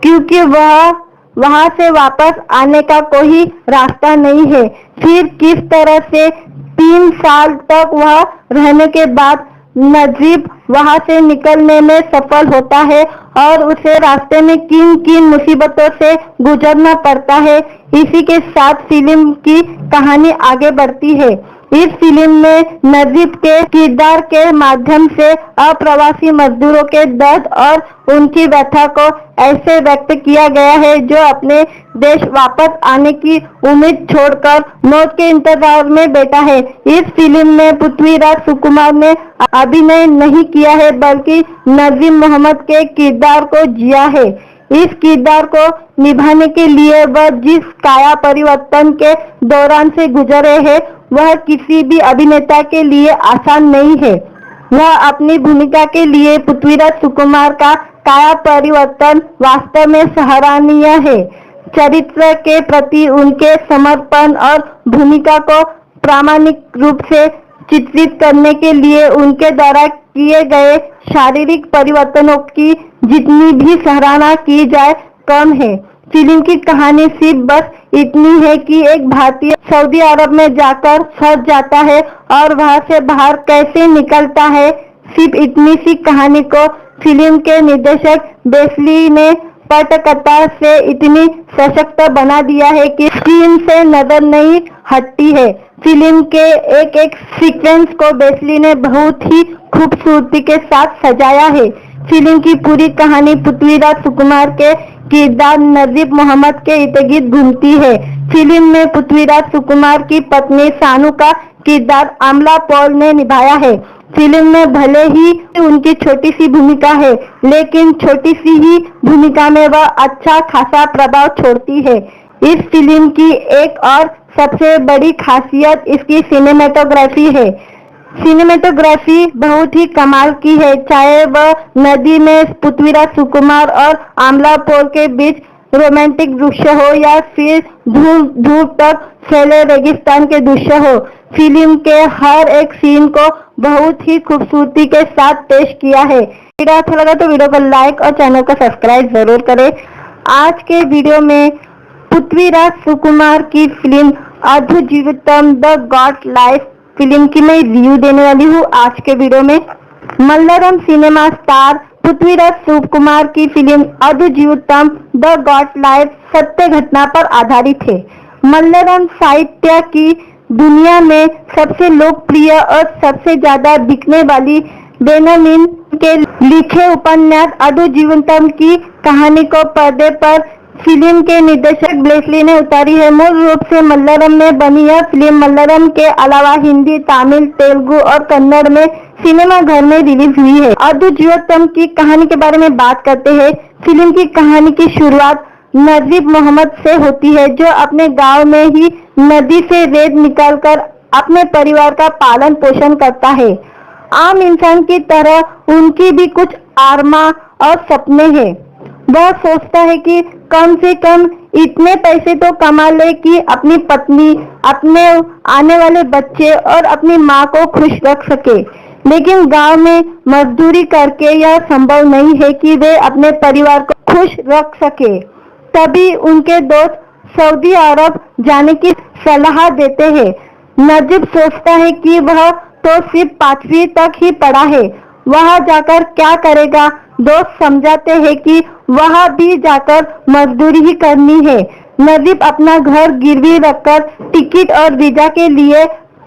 क्योंकि वह वहां से वापस आने का कोई रास्ता नहीं है। फिर किस तरह से 3 साल तक वह रहने के बाद नजीब वहां से निकलने में सफल होता है और उसे रास्ते में किन किन मुसीबतों से गुजरना पड़ता है, इसी के साथ फिल्म की कहानी आगे बढ़ती है। इस फिल्म में नजीब के किरदार के माध्यम से अप्रवासी मजदूरों के दर्द और उनकी व्यथा को ऐसे व्यक्त किया गया है जो अपने देश वापस आने की उम्मीद छोड़कर मौत के इंतजार में बैठा है। इस फिल्म में पृथ्वीराज सुकुमार ने अभिनय नहीं किया है बल्कि नजीब मोहम्मद के किरदार को जिया है। इस किरदार को निभाने के लिए वह जिस काया परिवर्तन के दौरान से गुजरे हैं वह किसी भी अभिनेता के लिए आसान नहीं है। वह अपनी भूमिका के लिए पृथ्वीराज सुकुमार का काया परिवर्तन वास्तव में सराहनीय है। चरित्र के प्रति उनके समर्पण और भूमिका को प्रामाणिक रूप से चित्रित करने के लिए उनके द्वारा किए गए शारीरिक परिवर्तनों की जितनी भी सराहना की जाए कम है। फिल्म की कहानी सिर्फ बस इतनी है कि एक भारतीय सऊदी अरब में जाकर फंस जाता है और वहां से बाहर कैसे निकलता है। सिर्फ इतनी सी कहानी को फिल्म के निर्देशक बेस्ली ने पटकथा से इतनी सशक्त बना दिया है कि स्क्रीन से नजर नहीं हटती है। फिल्म के एक एक सीक्वेंस को बेस्ली ने बहुत ही खूबसूरती के साथ सजाया है। फिल्म की पूरी कहानी पृथ्वीराज सुकुमार के किरदार नजीब मोहम्मद के इर्द-गिर्द घूमती है। फिल्म में पृथ्वीराज सुकुमार की पत्नी सानू का किरदार अमला पॉल ने निभाया है। फिल्म में भले ही उनकी छोटी सी भूमिका है, लेकिन छोटी सी ही भूमिका में वह अच्छा खासा प्रभाव छोड़ती है। इस फिल्म की एक और सबसे बड़ी खासियत इसकी सिनेमेटोग्राफी है। सिनेमेटोग्राफी बहुत ही कमाल की है, चाहे वह नदी में पृथ्वीराज सुकुमार और आमला पॉल के बीच रोमांटिक दृश्य हो या फिर दूर दूर तक फैले रेगिस्तान के दृश्य हो। फिल्म के हर एक सीन को बहुत ही खूबसूरती के साथ पेश किया है। वीडियो अच्छा लगा तो वीडियो को लाइक और चैनल को सब्सक्राइब जरूर करें। आज के वीडियो में पृथ्वीराज सुकुमार की फिल्म अधु जीवितम द गॉड लाइफ फिल्म की मैं रिव्यू देने वाली हूँ। आज के वीडियो में मलयालम सिनेमा स्टार पृथ्वीराज सुकुमार की फिल्म अधु जीवितम द गॉड लाइफ सत्य घटना पर आधारित है। मलयालम साहित्य की दुनिया में सबसे लोकप्रिय और सबसे ज्यादा बिकने वाली बेनमीन के लिखे उपन्यास अधु जीवितम की कहानी को पर्दे पर फिल्म के निर्देशक बेस्ली ने उतारी है। मूल रूप से मलयालम में बनी यह फिल्म मलयालम के अलावा हिंदी, तमिल, तेलुगु और कन्नड़ में सिनेमा घर में रिलीज हुई है। अधु जीवितम की कहानी के बारे में बात करते हैं। फिल्म की कहानी की शुरुआत नजीब मोहम्मद से होती है, जो अपने गांव में ही नदी से रेत निकालकर अपने परिवार का पालन पोषण करता है। आम इंसान की तरह उनकी भी कुछ आरमा और सपने हैं। वह सोचता है कि कम से कम इतने पैसे तो कमा ले कि अपनी पत्नी, अपने आने वाले बच्चे और अपनी माँ को खुश रख सके। लेकिन गांव में मजदूरी करके यह संभव नहीं है कि वे अपने परिवार को खुश रख सके। तभी उनके दोस्त सऊदी अरब जाने की सलाह देते हैं। नजीब सोचता है कि वह तो सिर्फ 5वीं तक ही पढ़ा है, वहां जाकर क्या करेगा। दोस्त समझाते हैं कि वहां भी जाकर मजदूरी ही करनी है। नजीब अपना घर गिरवी रखकर टिकट और वीजा के लिए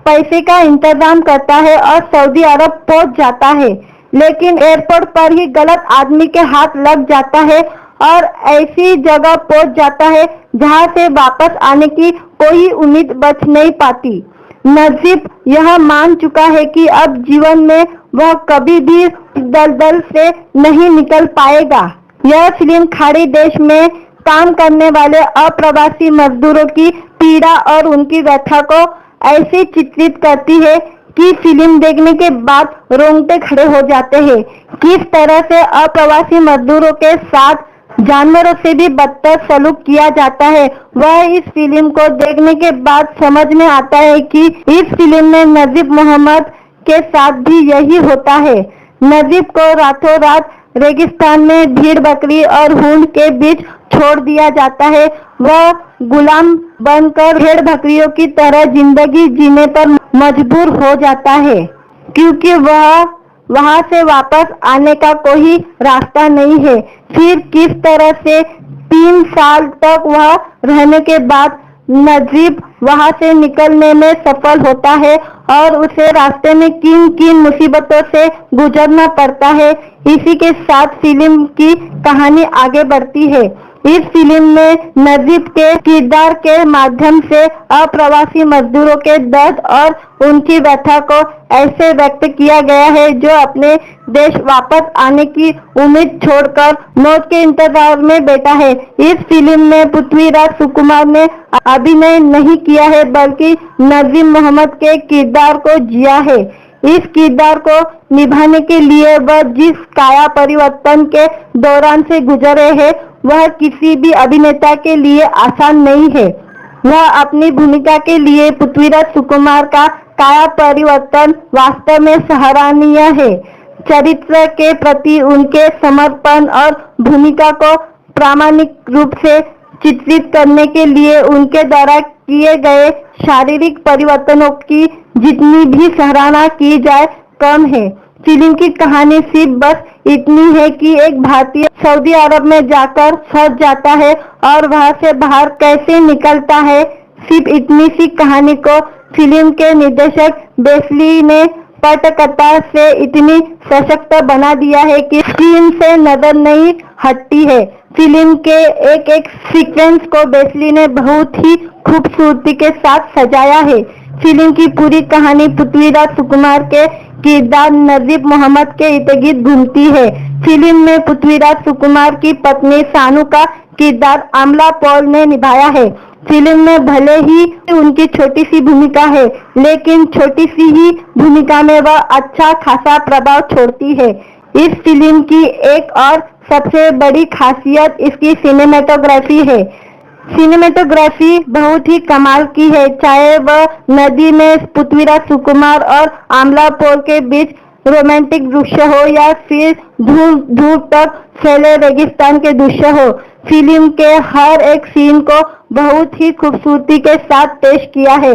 पैसे का इंतजाम करता है और सऊदी अरब पहुंच जाता है, लेकिन एयरपोर्ट पर ही गलत आदमी के हाथ लग जाता है और ऐसी जगह पहुंच जाता है जहां से वापस आने की कोई उम्मीद बच नहीं पाती। नजीब यह मान चुका है कि अब जीवन में वह कभी भी दलदल से नहीं निकल पाएगा। यह फिल्म खाड़ी देश में काम करने वाले अप्रवासी मजदूरों की पीड़ा और उनकी व्यथा को ऐसे चित्रित करती है कि फिल्म देखने के बाद रोंगटे खड़े हो जाते हैं। किस तरह से अप्रवासी मजदूरों के साथ जानवरों से भी बदतर सलूक किया जाता है, वह इस फिल्म को देखने के बाद समझ में आता है कि इस फिल्म में नजीब मोहम्मद के साथ भी यही होता है। नजीब को रातों रात रेगिस्तान में भेड़ बकरी और ऊंट के बीच छोड़ दिया जाता है। वह गुलाम बनकर भेड़ बकरियों की तरह जिंदगी जीने पर मजबूर हो जाता है, क्योंकि वह वहां से वापस आने का कोई रास्ता नहीं है। फिर किस तरह से 3 साल तक वह रहने के बाद नजीब वहां से निकलने में सफल होता है और उसे रास्ते में किन किन मुसीबतों से गुजरना पड़ता है। इसी के साथ फिल्म की कहानी आगे बढ़ती है। इस फिल्म में नजीब के किरदार के माध्यम से अप्रवासी मजदूरों के दर्द और उनकी व्यथा को ऐसे व्यक्त किया गया है जो अपने देश वापस आने की उम्मीद छोड़कर मौत के इंतजार में बैठा है। इस फिल्म में पृथ्वीराज सुकुमार ने अभिनय नहीं किया है, बल्कि नजीब मोहम्मद के किरदार को जिया है। इस किरदार को निभाने के लिए वह जिस काया परिवर्तन के दौरान से गुजरे हैं, वह किसी भी अभिनेता के लिए आसान नहीं है। वह अपनी भूमिका के लिए पृथ्वीराज सुकुमार का काया परिवर्तन वास्तव में सराहनीय है। चरित्र के प्रति उनके समर्पण और भूमिका को प्रामाणिक रूप से चित्रित करने के लिए उनके द्वारा किए गए शारीरिक परिवर्तनों की जितनी भी सराहना की जाए कम है। फिल्म की कहानी सिर्फ बस इतनी है कि एक भारतीय सऊदी अरब में जाकर फंस जाता है और वहां से बाहर कैसे निकलता है। सिर्फ इतनी सी कहानी को फिल्म के निर्देशक बेस्ली ने पटकथा से इतनी सशक्त बना दिया है कि स्क्रीन से नजर नहीं हटती है। फिल्म के एक एक सीक्वेंस को बेस्ली ने बहुत ही खूबसूरती के साथ सजाया है। फिल्म की पूरी कहानी पृथ्वीराज सुकुमार के किरदार नजीब मोहम्मद के इर्द-गिर्द घूमती है। फिल्म में पृथ्वीराज सुकुमार की पत्नी सानू का किरदार अमला पॉल ने निभाया है। फिल्म में भले ही उनकी छोटी सी भूमिका है, लेकिन छोटी सी ही भूमिका में वह अच्छा खासा प्रभाव छोड़ती है। इस फिल्म की एक और सबसे बड़ी खासियत इसकी सिनेमेटोग्राफी है। सिनेमेटोग्राफी बहुत ही कमाल की है, चाहे वह नदी में पृथ्वीराज सुकुमार और आमला पॉल के बीच रोमांटिक दृश्य हो या फिर दूर दूर तक फैले रेगिस्तान के दृश्य हो। फिल्म के हर एक सीन को बहुत ही खूबसूरती के साथ पेश किया है।